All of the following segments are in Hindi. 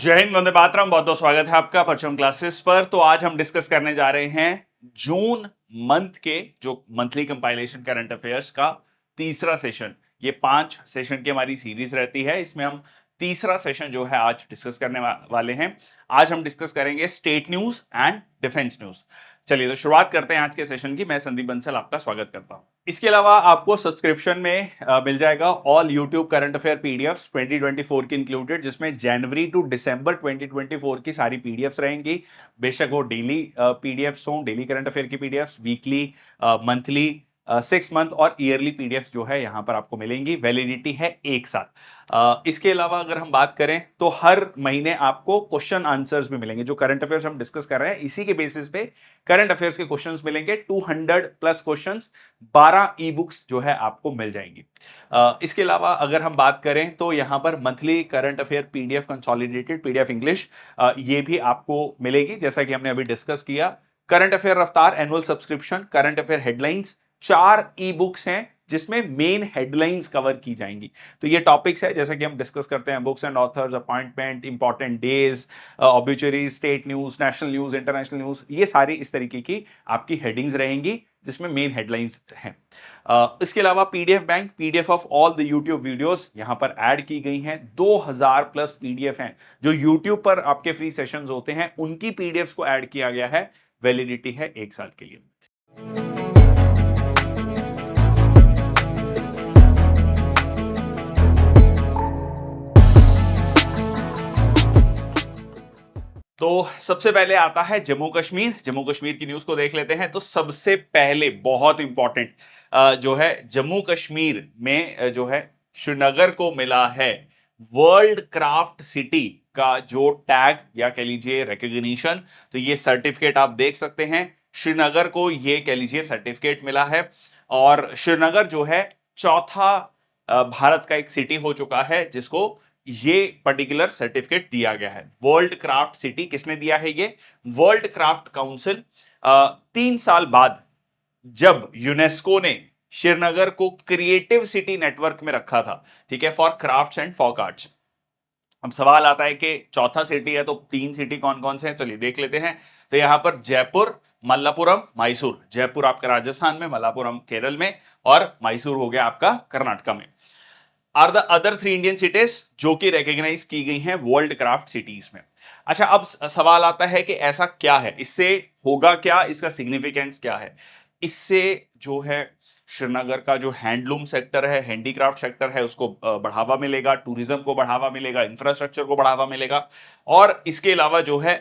जय हिंद, वंदे मातरम। बहुत बहुत स्वागत है आपका परचम क्लासेस पर। तो आज हम डिस्कस करने जा रहे हैं जून मंथ के जो मंथली कंपाइलेशन करंट अफेयर्स का तीसरा सेशन। ये 5 सेशन की हमारी सीरीज रहती है, इसमें हम तीसरा सेशन जो है आज डिस्कस करने वाले हैं। आज हम डिस्कस करेंगे state news and defence news. चलिए तो शुरुआत करते हैं आज के सेशन की। मैं संदीप बंसल आपका स्वागत करता हूं। इसके अलावा आपको सब्सक्रिप्शन में मिल जाएगा all YouTube current affair PDFs 2024 की इंक्लूडेड, जिसमें जनवरी टू दिसंबर 2024 की सारी पीडीएफ्स रहेंगी। बेशक वो डेली पीडीएफ्स हों, डेली करंट अफेयर की पीडीएफ्स, वीकली, मंथली, 6 मंथ और ईयरली पीडीएफ जो है यहां पर आपको मिलेंगी। वैलिडिटी है 1 साल। इसके अलावा अगर हम बात करें तो हर महीने आपको क्वेश्चन आंसर्स भी मिलेंगे। जो करंट अफेयर्स हम डिस्कस कर रहे हैं इसी के बेसिस पे करंट अफेयर्स के क्वेश्चंस मिलेंगे। 200 प्लस क्वेश्चंस, 12 ई बुक्स जो है आपको मिल जाएंगी। इसके अलावा अगर हम बात करें तो यहां पर monthly current affair PDF consolidated, PDF English, ये भी आपको मिलेगी जैसा कि हमने अभी डिस्कस किया। करंट अफेयर रफ्तार annual subscription, current affair headlines, 4 e books हैं जिसमें मेन हेडलाइंस कवर की जाएंगी। तो ये टॉपिक्स है जैसे कि हम डिस्कस करते हैं books and authors, appointment, important days, ऑब्ituary, state news, national news, international news, ये सारी इस तरीके की आपकी हेडिंग्स रहेंगी जिसमें मेन हेडलाइंस हैं। इसके अलावा PDF bank, PDF of all the YouTube videos यहां पर ऐड की गई हैं। 2000 प्लस पीडीएफ हैं जो यूट्यूब पर आपके फ्री सेशंस होते हैं, उनकी पीडीएफ को ऐड किया गया है। वैलिडिटी है 1 साल के लिए। तो सबसे पहले आता है जम्मू कश्मीर। जम्मू कश्मीर की न्यूज को देख लेते हैं। तो सबसे पहले बहुत इंपॉर्टेंट जो है जम्मू कश्मीर में जो है श्रीनगर को मिला है वर्ल्ड क्राफ्ट सिटी का जो टैग या कह लीजिए रिकॉग्निशन। तो ये सर्टिफिकेट आप देख सकते हैं, श्रीनगर को ये कह लीजिए सर्टिफिकेट मिला है। और श्रीनगर जो है चौथा भारत का एक सिटी हो चुका है जिसको ये पर्टिकुलर सर्टिफिकेट दिया गया है। वर्ल्ड क्राफ्ट सिटी किसने दिया है? ये वर्ल्ड क्राफ्ट काउंसिल। 3 साल बाद जब यूनेस्को ने श्रीनगर को क्रिएटिव सिटी नेटवर्क में रखा था, ठीक है, for crafts and folk arts. अब सवाल आता है कि चौथा सिटी है तो 3 सिटी कौन कौन से हैं? चलिए देख लेते हैं। तो यहां पर जयपुर, मल्लापुरम, मैसूर। जयपुर आपका राजस्थान में, मल्लापुरम केरल में और मैसूर हो गया आपका कर्नाटका में। Are the other 3 Indian cities जो कि रिकॉग्नाइज की गई हैं वर्ल्ड क्राफ्ट सिटीज में। अच्छा, अब सवाल आता है कि ऐसा क्या है, इससे होगा क्या, इसका सिग्निफिकेंस क्या है? इससे जो है श्रीनगर का जो हैंडलूम सेक्टर है, हैंडीक्राफ्ट सेक्टर है, उसको बढ़ावा मिलेगा, टूरिज्म को बढ़ावा मिलेगा, इंफ्रास्ट्रक्चर को बढ़ावा मिलेगा। और इसके अलावा जो है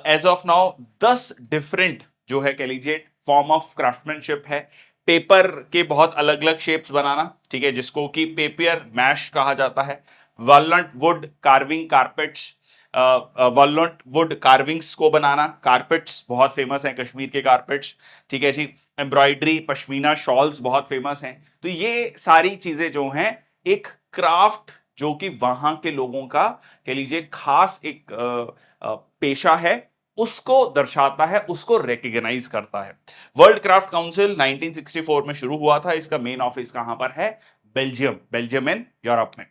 एज ऑफ नाउ 10 डिफरेंट जो है कह लीजिए फॉर्म ऑफ क्राफ्टमैनशिप है। पेपर के बहुत अलग अलग शेप्स बनाना, ठीक है, जिसको कि पेपर मैश कहा जाता है। Walnut wood carving carpets, walnut would carvings को बनाना। कारपेट्स बहुत फेमस हैं, कश्मीर के कारपेट्स, ठीक है जी। एम्ब्रॉयडरी, पश्मीना शॉल्स बहुत फेमस हैं। तो ये सारी चीजें जो हैं एक क्राफ्ट जो कि वहां के लोगों का कह लीजिए खास एक पेशा है, उसको दर्शाता है, उसको रिकॉग्नाइज करता है। वर्ल्ड क्राफ्ट काउंसिल 1964 में शुरू हुआ था। इसका मेन ऑफिस कहां पर है? बेल्जियम, बेल्जियम इन यूरोप में।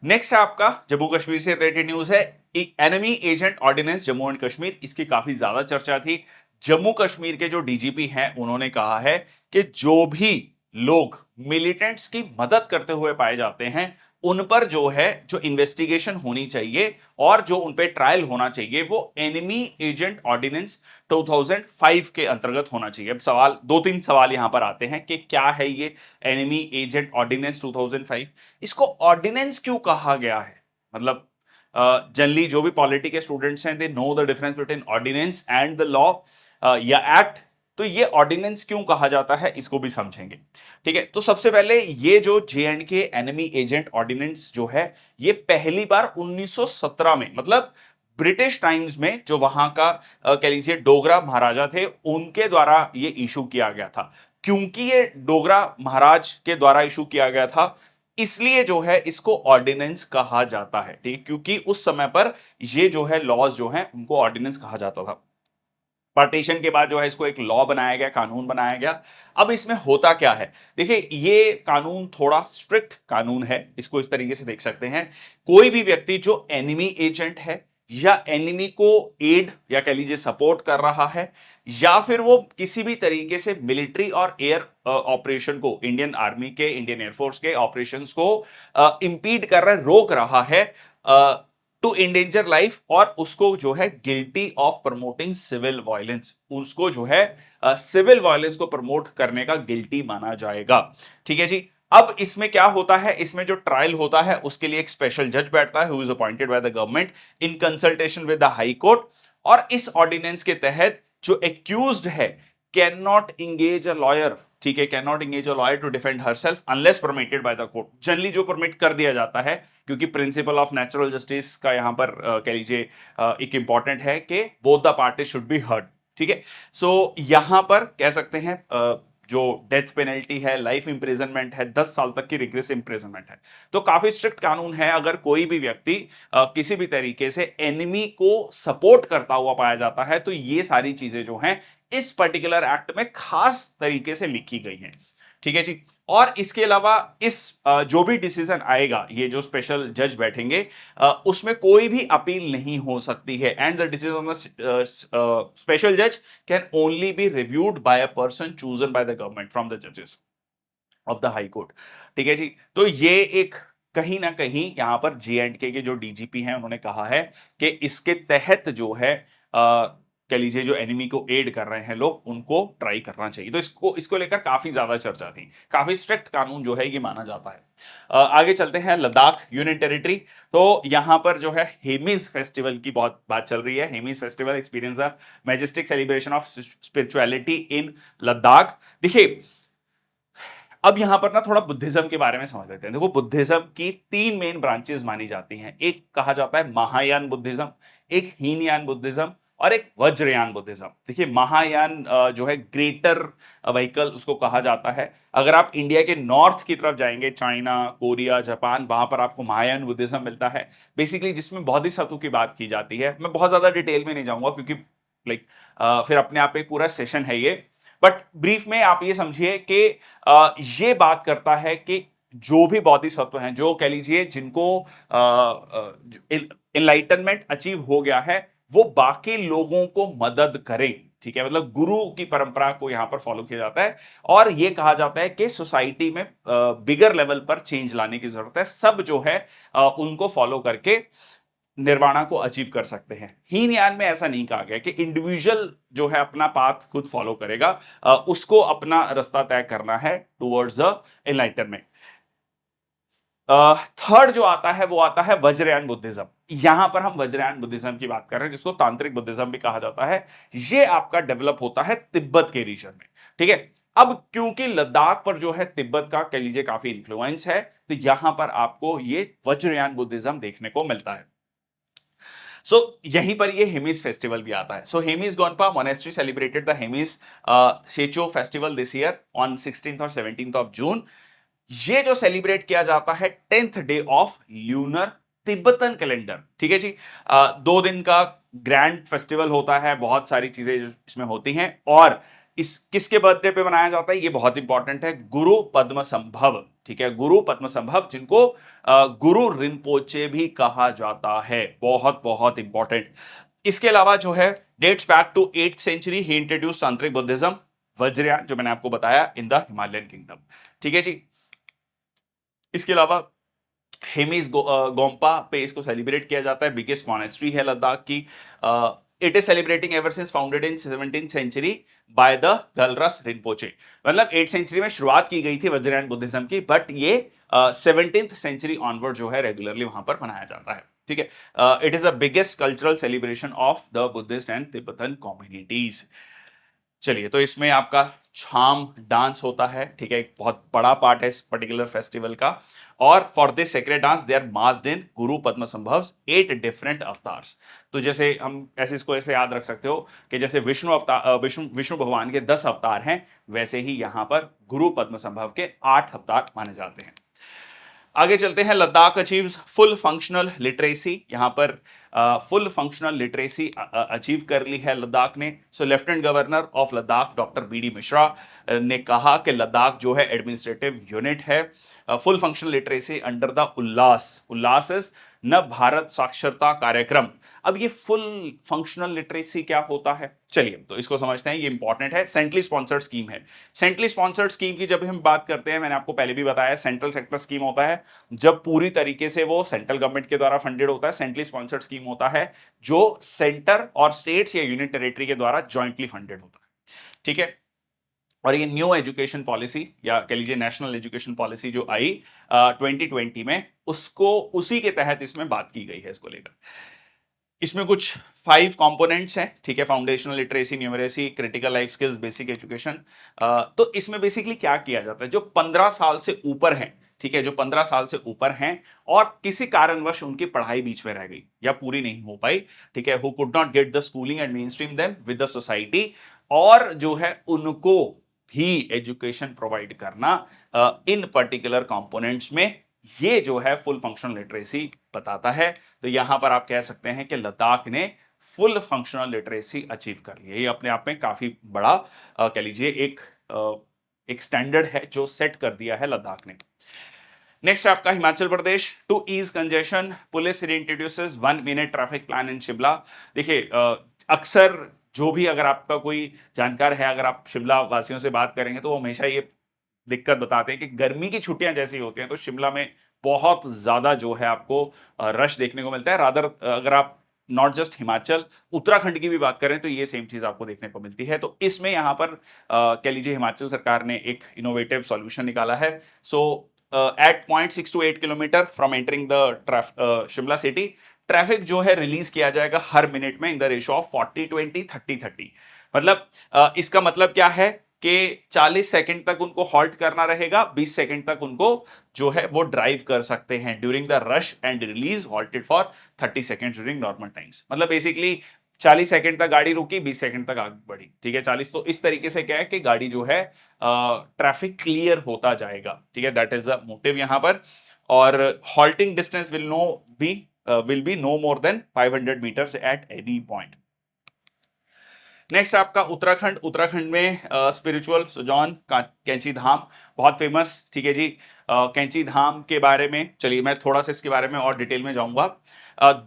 नेक्स्ट आपका जम्मू कश्मीर से रिलेटेड न्यूज है enemy agent ordinance Jammu and Kashmir. इसकी काफी ज्यादा चर्चा थी। जम्मू कश्मीर के जो डीजीपी हैं उन्होंने कहा है कि जो भी लोग मिलिटेंट्स की मदद करते हुए पाए जाते हैं उन पर जो है जो इन्वेस्टिगेशन होनी चाहिए और जो उन पे ट्रायल होना चाहिए वो एनिमी एजेंट ऑर्डिनेंस 2005 के अंतर्गत होना चाहिए। अब सवाल, 2-3 सवाल यहां पर आते हैं कि क्या है ये एनिमी एजेंट ऑर्डिनेंस 2005? इसको ऑर्डिनेंस क्यों कहा गया है? मतलब जनरली जो भी पॉलिटी के स्टूडेंट्स हैं they know the difference between ordinance and the law या एक्ट। तो ये ऑर्डिनेंस क्यों कहा जाता है इसको भी समझेंगे, ठीक है। तो सबसे पहले ये जो J&K एनिमी एजेंट ऑर्डिनेंस जो है ये पहली बार 1917 में, मतलब ब्रिटिश टाइम्स में, जो वहां का कह लीजिए डोगरा महाराजा थे उनके द्वारा ये इशू किया गया था। क्योंकि ये डोगरा महाराज के द्वारा इशू किया गया था इसलिए जो है इसको ऑर्डिनेंस कहा जाता है, ठीक, क्योंकि उस समय पर ये जो है लॉज जो है उनको ऑर्डिनेंस कहा जाता था। पार्टीशन के बाद जो है इसको एक लॉ बनाया गया, कानून बनाया गया। अब इसमें होता क्या है? देखिए, ये कानून थोड़ा स्ट्रिक्ट कानून है, इसको इस तरीके से देख सकते हैं। कोई भी व्यक्ति जो एनिमी एजेंट है या एनिमी को एड या कह लीजिए सपोर्ट कर रहा है, या फिर वो किसी भी तरीके से मिलिट्री और एयर ऑपरेशन को, इंडियन आर्मी के, इंडियन एयरफोर्स के ऑपरेशंस को इंपीड कर रहा है, रोक रहा है, टू इंडेंजर लाइफ, और उसको जो है guilty of promoting civil violence, उसको जो है सिविल वायलेंस को प्रमोट करने का गिल्टी माना जाएगा। ठीक है जी। अब इसमें क्या होता है, इसमें जो ट्रायल होता है उसके लिए एक स्पेशल जज बैठता है, who is appointed by the government in consultation with the high court. और इस ऑर्डिनेंस के तहत जो एक्यूज्ड है can not engage a lawyer, ठीक है, can not engage a lawyer to defend herself unless permitted by the court. Generally जो परमिट कर दिया जाता है, क्योंकि प्रिंसिपल ऑफ नेचुरल जस्टिस का यहां पर कह लीजिए एक इंपॉर्टेंट है कि both the party should be heard. ठीक है। सो यहां पर कह सकते हैं जो डेथ पेनल्टी है, लाइफ इंप्रिजनमेंट है, 10 साल तक की रिग्रेस इंप्रिजनमेंट है। तो काफी स्ट्रिक्ट कानून है। अगर कोई भी व्यक्ति किसी भी तरीके से एनिमी को सपोर्ट करता हुआ पाया जाता है, तो ये सारी चीजें जो हैं इस पर्टिकुलर एक्ट में खास तरीके से लिखी गई हैं। ठीक है जी। और इसके अलावा इस जो भी डिसीजन आएगा, ये जो स्पेशल जज बैठेंगे, उसमें कोई भी अपील नहीं हो सकती है। And the decision of special जज can only be reviewed by a person chosen bye the government from the जजेस ऑफ द हाई कोर्ट। ठीक है जी। तो ये एक कहीं ना कहीं यहां पर J&K के जो डीजीपी हैं उन्होंने कहा है कि इसके तहत जो है कह लीजिए जो एनिमी को एड कर रहे हैं लोग, उनको ट्राई करना चाहिए। तो इसको लेकर काफी ज्यादा चर्चा थी। काफी स्ट्रिक्ट कानून जो है ये माना जाता है। आगे चलते हैं, लद्दाख यूनियन टेरिटरी। तो यहां पर जो है हेमिज फेस्टिवल की बहुत बात चल रही है। Hemis festival experience the majestic celebration of spirituality in Ladakh. देखिए, अब यहां पर ना थोड़ा बुद्धिज्म के बारे में समझ लेते हैं। देखो, बुद्धिज्म की 3 मेन ब्रांचेस मानी जाती हैं। एक कहा जाता है महायान बुद्धिज्म, एक हीनयान बुद्धिज्म और एक वज्रयान बुद्धिज्म। देखिए, महायान जो है ग्रेटर व्हीकल उसको कहा जाता है। अगर आप इंडिया के नॉर्थ की तरफ जाएंगे, चाइना, कोरिया, जापान, वहां पर आपको महायान बुद्धिज्म मिलता है, बेसिकली जिसमें बोधिसत्व की बात की जाती है। मैं बहुत ज्यादा डिटेल में नहीं जाऊंगा क्योंकि लाइक फिर अपने आप में पूरा सेशन है ये। बट ब्रीफ में आप ये समझिए कि ये बात करता है कि जो भी बोधिसत्व हैं, जो कह लीजिए जिनको एनलाइटनमेंट अचीव हो गया है, वो बाकी लोगों को मदद करें। ठीक है, मतलब गुरु की परंपरा को यहां पर फॉलो किया जाता है। और ये कहा जाता है कि सोसाइटी में बिगर लेवल पर चेंज लाने की जरूरत है। सब जो है उनको फॉलो करके निर्वाणा को अचीव कर सकते हैं। हीनयान में ऐसा नहीं कहा गया कि इंडिविजुअल जो है अपना पाथ खुद फॉलो करेगा, उसको अपना रास्ता तय करना है टुवर्ड्स द एनलाइटनमेंट। थर्ड जो आता है वो आता है वज्रयान बुद्धिज्म। यहां पर हम वज्रयान बुद्धिज्म की बात कर रहे हैं, जिसको तांत्रिक बुद्धिज्म भी कहा जाता है। ये आपका डेवलप होता है तिब्बत के रीजन में। ठीक है। अब क्योंकि लद्दाख पर जो है तिब्बत का कह लीजिए काफी इंफ्लुएंस है, तो यहां पर आपको ये वज्रयान बुद्धिज्म देखने को मिलता है। सो यहीं पर ये हेमिस फेस्टिवल भी आता है। So Hemis Gonpa monastery celebrated the Hemis Tsechu festival this year on 16th और 17th ऑफ जून। ये जो सेलिब्रेट किया जाता है 10th day of lunar Tibetan calendar. ठीक है जी। 2 दिन का ग्रैंड फेस्टिवल होता है, बहुत सारी चीजें इसमें होती हैं। और इस किसके बर्थडे पे मनाया जाता है, ये बहुत इंपॉर्टेंट है, गुरु पद्म संभव। ठीक है, गुरु पद्म संभव, जिनको गुरु रिम्पोचे भी कहा जाता है। बहुत बहुत इंपॉर्टेंट। इसके अलावा जो है dates back to 8th century, he introduce tantric Buddhism, Vajrayana, जो मैंने आपको बताया, इन द हिमालयन किंगडम। ठीक है जी। इसके अलावा हेमिस गोम्पा पे इसको सेलिब्रेट किया जाता है। बिगेस्ट मॉनेस्ट्री है लद्दाख की। It is celebrating ever since founded in 17th century by the गलरस रिनपोचे। मतलब 8th सेंचुरी में शुरुआत की गई थी वज्रयान बुद्धिज्म की, बट ये 17th सेंचुरी ऑनवर्ड जो है रेगुलरली वहां पर मनाया जाता है। ठीक है। It is the biggest cultural celebration of the Buddhist and Tibetan communities. चलिए, तो इसमें आपका छाम डांस होता है। ठीक है, एक बहुत बड़ा पार्ट है इस पर्टिकुलर फेस्टिवल का। और for this sacred dance they are masked in Guru पद्म संभव 8 डिफरेंट अवतार्स। तो जैसे हम ऐसे इसको ऐसे याद रख सकते हो कि जैसे विष्णु अवतार, विष्णु भगवान के 10 अवतार हैं, वैसे ही यहां पर गुरु पद्म संभव के 8 अवतार माने जाते हैं। आगे चलते हैं, Ladakh achieves full functional literacy. यहां पर फुल फंक्शनल लिटरेसी अचीव कर ली है लद्दाख ने। So lieutenant governor of Ladakh doctor B D. Mishra ने कहा कि लद्दाख जो है एडमिनिस्ट्रेटिव यूनिट है। Full functional literacy under the Ullas is Nav Bharat साक्षरता कार्यक्रम। अब ये फुल फंक्शनल लिटरेसी क्या होता है, चलिए तो इसको समझते हैं। ये इंपॉर्टेंट है, सेंट्रली स्पॉन्सर्ड स्कीम है। सेंट्रली स्पॉन्सर्ड स्कीम की जब हम बात करते हैं, मैंने आपको पहले भी बताया, सेंट्रल सेक्टर स्कीम होता है जब पूरी तरीके से वो सेंट्रल गवर्नमेंट के द्वारा फंडेड होता है। सेंट्रली स्पॉन्सर्ड स्कीम होता है जो सेंटर और स्टेट्स या यूनियन टेरिटरी के द्वारा जॉइंटली फंडेड होता है, ठीक है। और ये न्यू एजुकेशन पॉलिसी या कह लीजिए नेशनल एजुकेशन पॉलिसी जो आई 2020 में, उसको उसी के तहत इसमें बात की गई है इसको लेकर। इसमें कुछ 5 कंपोनेंट्स हैं, ठीक है। Foundational literacy, numeracy, critical life skills, basic education. तो इसमें बेसिकली क्या किया जाता है, जो 15 साल से ऊपर हैं, ठीक है, जो 15 साल से ऊपर हैं और किसी कारणवश उनकी पढ़ाई बीच में रह गई या पूरी नहीं हो पाई, ठीक है, who could not get the schooling and main stream them with the society, और जो है उनको भी एजुकेशन प्रोवाइड करना इन पर्टिकुलर कंपोनेंट्स में, ये जो है फुल फंक्शनल लिटरेसी बताता है। तो यहां पर आप कह सकते हैं कि लद्दाख ने फुल फंक्शनल लिटरेसी अचीव कर ली है। ये अपने आप में काफी बड़ा कह लीजिए एक स्टैंडर्ड है जो सेट कर दिया है लद्दाख ने। नेक्स्ट आपका Himachal Pradesh, to ease congestion police introduces 1 minute traffic plan in Shimla. देखिए अक्सर जो भी अगर आपका कोई जानकार है, अगर आप शिमला वासियों से बात करेंगे तो वो हमेशा ये दिक्कत बताते हैं कि गर्मी की छुट्टियां जैसी होती हैं तो शिमला में बहुत ज्यादा जो है आपको रश देखने को मिलता है। रादर अगर आप नॉट जस्ट हिमाचल, उत्तराखंड की भी बात करें तो ये सेम चीज आपको देखने को मिलती है। तो इसमें यहां पर कह लीजिए हिमाचल सरकार ने एक इनोवेटिव सॉल्यूशन निकाला है। So at 0.6 to 8 kilometre from entering the Shimla city, traffic जो है रिलीज किया जाएगा हर मिनट में इन द रेशो ऑफ 40-20-30-30। मतलब इसका मतलब क्या है कि 40 सेकंड तक उनको हॉल्ट करना रहेगा, 20 सेकंड तक उनको जो है वो ड्राइव कर सकते हैं during the rush and release, halted for 30 second during normal times. मतलब बेसिकली 40 सेकंड तक गाड़ी रुकी, 20 सेकंड तक आगे बढ़ी, ठीक है। 40 तो इस तरीके से क्या है कि गाड़ी जो है ट्रैफिक क्लियर होता जाएगा, ठीक है। दैट इज द मोटिव यहां पर। और halting distance will be no more than 500 metres at any point. Next आपका उत्तराखंड। उत्तराखंड में स्पिरिचुअल सोजॉन कैंची धाम बहुत फेमस, ठीक है जी। कैंची धाम के बारे में चलिए मैं थोड़ा सा इसके बारे में और डिटेल में जाऊंगा।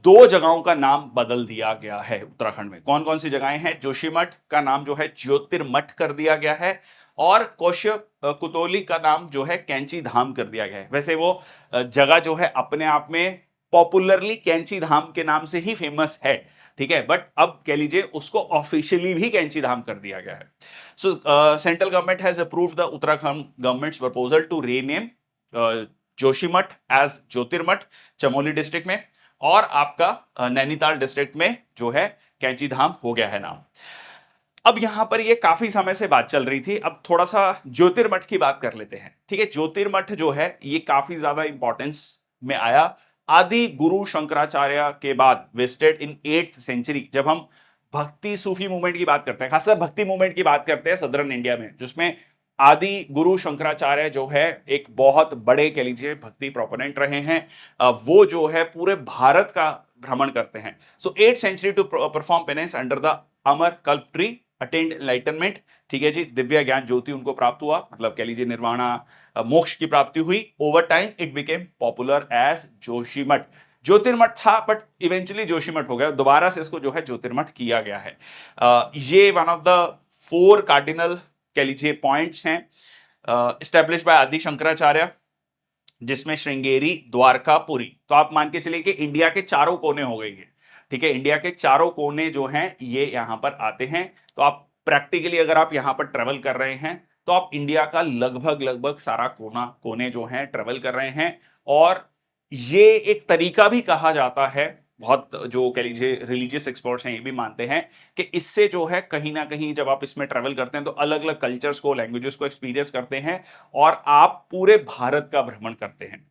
2 जगहों का नाम बदल दिया गया है उत्तराखंड में। कौन कौन सी जगहें हैं? जोशीमठ का नाम जो है ज्योतिर्मठ कर दिया गया है और कौश्य कुतोली का नाम जो है कैंची धाम कर दिया गया है। वैसे वो जगह जो है अपने आप में पॉपुलरली कैंची धाम के नाम से ही फेमस है, ठीक है, बट अब कह लीजिए उसको ऑफिशियली भी कैंची धाम कर दिया गया है। So central government has approved the Uttarakhand government's proposal to rename Joshimath as Jyotirmath Chamoli district में, और आपका नैनीताल डिस्ट्रिक्ट में जो है कैंची धाम हो गया है नाम। अब यहां पर ये काफी समय से बात चल रही थी, अब थोड़ा सा ज्योतिर्मठ की बात कर लेते हैं, ठीक है। ज्योतिर्मठ जो है ये काफी ज्यादा इंपॉर्टेंस में आया आदि गुरु शंकराचार्य के बाद, वेस्टेड इन 8th सेंचुरी। जब हम भक्ति सूफी मूवमेंट की बात करते हैं, खासकर भक्ति मूवमेंट की बात करते हैं सदर्न इंडिया में, जिसमें आदि गुरु शंकराचार्य जो है एक बहुत बड़े कह लीजिए भक्ति प्रोपोनेंट रहे हैं। वो जो है पूरे भारत का भ्रमण करते हैं। So 8th century to perform penance under the Amar Kalpa tree, attend enlightenment, ठीक है जी। दिव्य ज्ञान ज्योति उनको प्राप्त हुआ, मतलब कह लीजिए निर्वाणा मोक्ष की प्राप्ति हुई। Over time it became popular as Joshimath. Jyotirmath था बट इवेंचुअली जोशीमठ हो गया, दोबारा से इसको जो है ज्योतिर्मठ किया गया है। ये वन ऑफ द 4 कार्डिनल कह लीजिए पॉइंट्स हैं एस्टेब्लिश बाय आदि शंकराचार्य, जिसमें श्रृंगेरी, द्वारका, पुरी। तो आप मान के चलिए कि इंडिया के चारों कोने हो गई है, ठीक है। इंडिया के चारों कोने जो हैं ये यहां पर आते हैं। तो आप प्रैक्टिकली अगर आप यहां पर ट्रेवल कर रहे हैं तो आप इंडिया का लगभग लगभग सारा कोने जो हैं ट्रेवल कर रहे हैं। और ये एक तरीका भी कहा जाता है, बहुत जो कह लीजिए रिलीजियस एक्सपर्ट्स हैं ये भी मानते हैं कि इससे जो है कहीं ना कहीं जब आप इसमें ट्रेवल करते हैं तो अलग अलग कल्चर्स को, लैंग्वेजेस को एक्सपीरियंस करते हैं और आप पूरे भारत का भ्रमण करते हैं।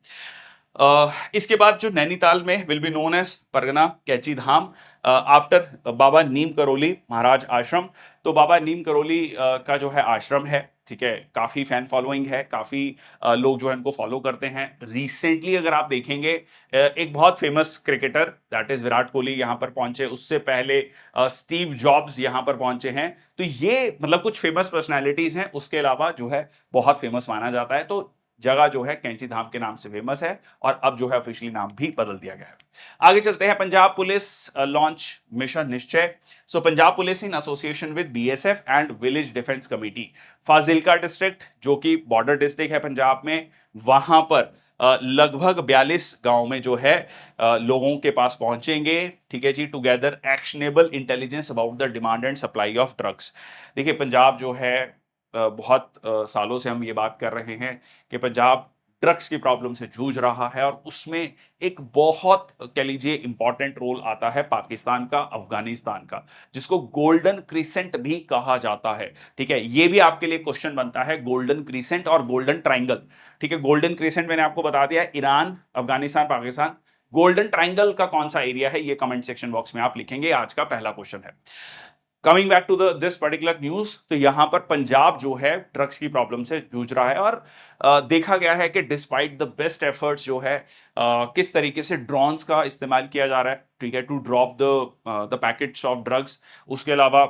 इसके बाद जो नैनीताल में will be known as Pargana Kainchi Dham after Baba Neem Karoli Maharaj ashram. तो बाबा नीम करोली का जो है आश्रम है, ठीक है, काफी फैन फॉलोइंग है, काफी लोग जो है इनको फॉलो करते हैं। रिसेंटली अगर आप देखेंगे एक बहुत famous cricketer that is Virat Kohli यहाँ पर पहुंचे, उससे पहले स्टीव जॉब्स यहाँ पर पहुंचे हैं। तो ये मतलब कुछ फेमस पर्सनालिटीज हैं, उसके अलावा जो है बहुत फेमस माना जाता है। तो जगह जो है कैंची धाम के नाम से फेमस है और अब जो है ऑफिशियली नाम भी बदल दिया गया है। आगे चलते हैं, Punjab police launch mission Nishchay. So Punjab police in association with BSF and village defence committee, Fazilka district जो कि बॉर्डर डिस्ट्रिक्ट है पंजाब में, वहां पर लगभग 42 गांव में जो है लोगों के पास पहुंचेंगे। ठीक है जी, together actionable intelligence about the demand and supply of drugs. देखिए पंजाब जो है बहुत सालों से हम ये बात कर रहे हैं कि पंजाब ड्रग्स की प्रॉब्लम से जूझ रहा है, और उसमें एक बहुत कह लीजिए इंपॉर्टेंट रोल आता है पाकिस्तान का, अफगानिस्तान का, जिसको गोल्डन क्रिसेंट भी कहा जाता है। ठीक है, ये भी आपके लिए क्वेश्चन बनता है, गोल्डन क्रिसेंट और गोल्डन ट्राइंगल। ठीक है, गोल्डन क्रिसेंट मैंने आपको बता दिया, Iran, Afghanistan, Pakistan. Golden triangle का कौन सा एरिया है, ये कमेंट सेक्शन बॉक्स में आप लिखेंगे। आज का पहला क्वेश्चन है। Coming back to this particular news, तो यहां पर पंजाब जो है ड्रग्स की प्रॉब्लम से जूझ रहा है, और देखा गया है कि डिस्पाइट द बेस्ट एफर्ट्स जो है किस तरीके से ड्रोन्स का इस्तेमाल किया जा रहा है, ठीक है, to drop the packets of drugs. उसके अलावा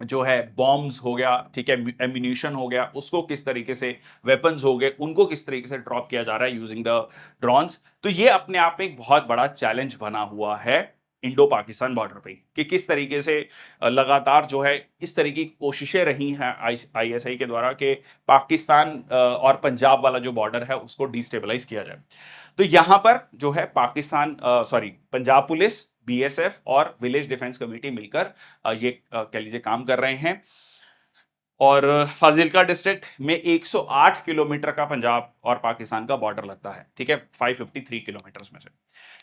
जो है बॉम्ब्स हो गया, ठीक है, एम्यूनिशन हो गया, उसको किस तरीके से, वेपन्स हो गए, उनको किस तरीके से ड्रॉप किया जा रहा है यूजिंग द ड्रोन्स। तो ये अपने आप में एक बहुत बड़ा चैलेंज बना हुआ है इंडो पाकिस्तान बॉर्डर पे, कि किस तरीके से लगातार जो है इस तरीके की कोशिशें रही हैं आईएसआई के द्वारा कि पाकिस्तान और पंजाब वाला जो बॉर्डर है उसको डिस्टेबलाइज किया जाए। तो यहां पर जो है Pakistan sorry Punjab police, BSF और विलेज डिफेंस कमेटी मिलकर ये कह लीजिए काम कर रहे हैं। और फाजिल्का डिस्ट्रिक्ट में 108 किलोमीटर का पंजाब और पाकिस्तान का बॉर्डर लगता है, ठीक है, 553 किलोमीटर में से।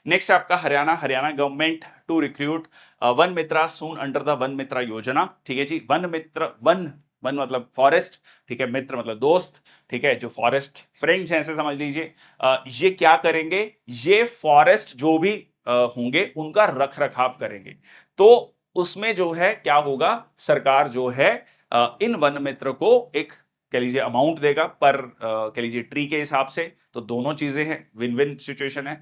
नेक्स्ट आपका Haryana, Haryana government to recruit Van Mitra soon under the Van Mitra Yojana. ठीक है जी, वन मित्र, वन वन मतलब फॉरेस्ट, ठीक है, मित्र मतलब दोस्त, ठीक है, जो फॉरेस्ट फ्रेंड्स हैं ऐसे समझ लीजिए। ये क्या करेंगे, ये फॉरेस्ट जो भी होंगे उनका रख रखाव करेंगे। तो उसमें जो है क्या होगा, सरकार जो है इन वन मित्र को एक कह लीजिए अमाउंट देगा पर कह लीजिए ट्री के हिसाब से। तो दोनों चीजें हैं, विन विन सिचुएशन है।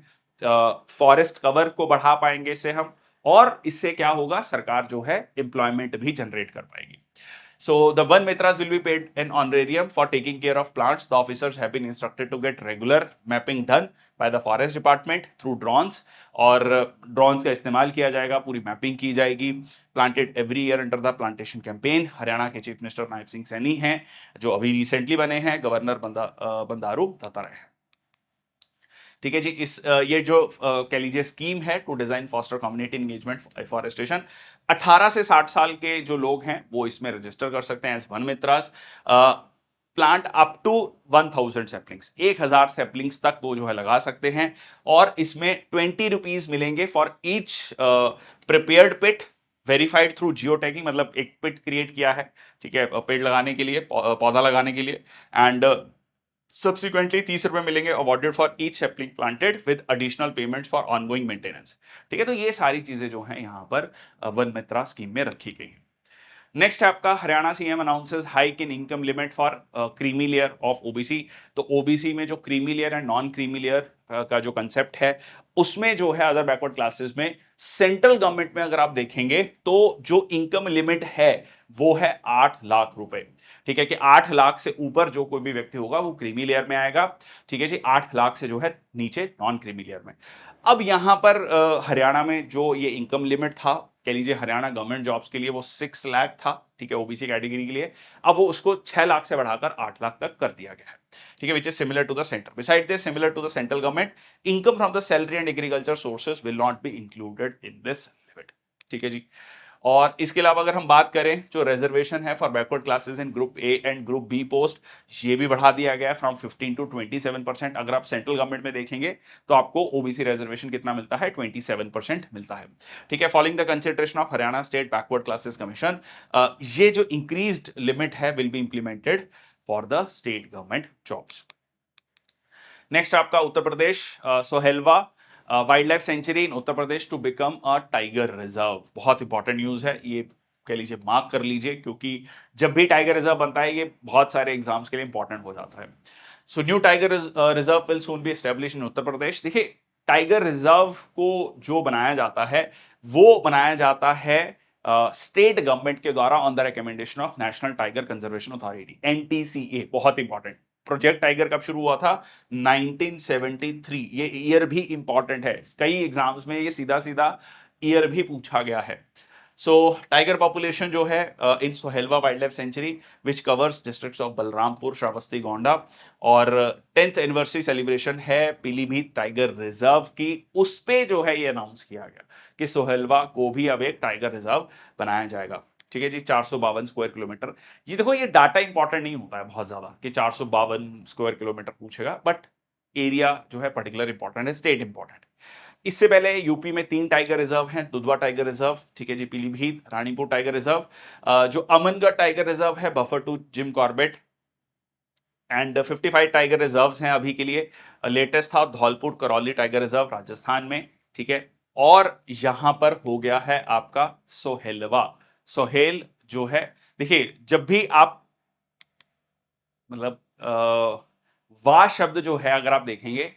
फॉरेस्ट कवर को बढ़ा पाएंगे इससे हम, और इससे क्या होगा, सरकार जो है एम्प्लॉयमेंट भी जनरेट कर पाएगी। So the Van Mitras will be paid an honorarium for taking care of plants. The officers have been instructed to get regular mapping done by the forest department through drones, और ड्रोन्स का इस्तेमाल किया जाएगा, पूरी मैपिंग की जाएगी। Planted every year under the plantation campaign. Haryana के चीफ मिनिस्टर नायब सिंह सैनी हैं, जो अभी रिसेंटली बने हैं, गवर्नर बंदारू दत्तात्रेय। ठीक है जी, इस ये जो कह लीजिए स्कीम है to design foster community engagement forestation, 18 से 60 साल के जो लोग हैं वो इसमें रजिस्टर कर सकते हैं as Van Mitras. Plant up to 1000 saplings, 1000 saplings तक वो जो है लगा सकते हैं, और इसमें 20 रुपीज मिलेंगे for each prepared pit verified through geo tagging. मतलब एक पिट क्रिएट किया है, ठीक है, पेड़ लगाने के लिए, पौधा लगाने के लिए, एंड सब्सिक्वेंटली 30 रुपए मिलेंगे awarded for each sapling planted with additional payments for ongoing maintenance. ठीक है, तो ये सारी चीजें जो हैं यहां पर वन मित्रा स्कीम में रखी गई हैं। नेक्स्ट है आपका Haryana CM announces hike in income limit for creamy layer of OBC. तो ओबीसी में जो creamy layer and non creamy layer का जो कंसेप्ट है, उसमें जो है अदर बैकवर्ड क्लासेस में सेंट्रल गवर्नमेंट में अगर आप देखेंगे तो जो इनकम लिमिट है वो है 8 लाख रुपए। ठीक है, कि 8 लाख से ऊपर जो कोई भी व्यक्ति होगा वो क्रीमी लेयर में आएगा। ठीक है जी, 8 लाख से जो है नीचे नॉन क्रीमी लेयर में। अब यहां पर हरियाणा में जो ये इनकम लिमिट था, कह लीजिए हरियाणा गवर्नमेंट जॉब्स के लिए वो 6 लाख था, ठीक है, ओबीसी कैटेगरी के लिए। अब वो उसको 6 लाख से बढ़ाकर 8 लाख तक कर दिया गया है। ठीक है, which is similar to the centre. Beside this, similar to the central government, income from the salary and agriculture sources will not be included in this limit. ठीक है जी, और इसके अलावा अगर हम बात करें जो रिजर्वेशन है for backward classes in group A and group B post, ये भी बढ़ा दिया गया है फ्रॉम 15 टू 27%। अगर आप सेंट्रल गवर्नमेंट में देखेंगे तो आपको ओबीसी रिजर्वेशन कितना मिलता है, 27% मिलता है। ठीक है, following the consideration of Haryana state backward classes commission, ये जो इंक्रीज्ड लिमिट है will be implemented for the state government jobs. Next आपका Uttar Pradesh, Sohelwa wildlife sanctuary in Uttar Pradesh to become a tiger reserve. बहुत इंपॉर्टेंट न्यूज है ये, कह लीजिए मार्क कर लीजिए, क्योंकि जब भी टाइगर रिजर्व बनता है ये बहुत सारे एग्जाम्स के लिए इंपॉर्टेंट हो जाता है। So new tiger reserve will soon be establish in Uttar Pradesh. देखिए, टाइगर रिजर्व को जो बनाया जाता है वो बनाया जाता है स्टेट गवर्नमेंट के द्वारा on the recommendation of national tiger conservation authority, NTCA. बहुत इंपॉर्टेंट। प्रोजेक्ट टाइगर कब शुरू हुआ था? 1973। ये ईयर भी इंपॉर्टेंट है, कई एग्जाम्स में ये सीधा सीधा ईयर भी पूछा गया है। सो टाइगर पॉपुलेशन जो है in Sohelwa wildlife sanctuary which covers districts of Balrampur, Shravasti, Gonda, और 10th एनिवर्सरी सेलिब्रेशन है पीलीभीत टाइगर रिजर्व की, उस पे जो है ये अनाउंस किया गया कि सोहेलवा को भी अब एक टाइगर रिजर्व बनाया जाएगा। ठीक है जी, 452 स्क्वायर किलोमीटर। ये देखो, ये डाटा इंपॉर्टेंट नहीं होता है बहुत ज्यादा कि 452 स्क्वायर किलोमीटर पूछेगा, बट एरिया जो है पर्टिकुलर इंपॉर्टेंट है, स्टेट इंपॉर्टेंट है। इससे पहले यूपी में 3 टाइगर रिजर्व हैं, दुधवा टाइगर रिजर्व, ठीक है जी, पीलीभीत, रानीपुर टाइगर रिजर्व, जो अमनगढ़ टाइगर रिजर्व है, buffer to Jim Corbett, and 55 tiger reserve हैं अभी के लिए। लेटेस्ट था धौलपुर करौली टाइगर रिजर्व राजस्थान में, ठीक है। और यहां पर हो गया है आपका सोहेलवा। सोहेल जो है, देखिए जब भी आप मतलब वाह शब्द जो है अगर आप देखेंगे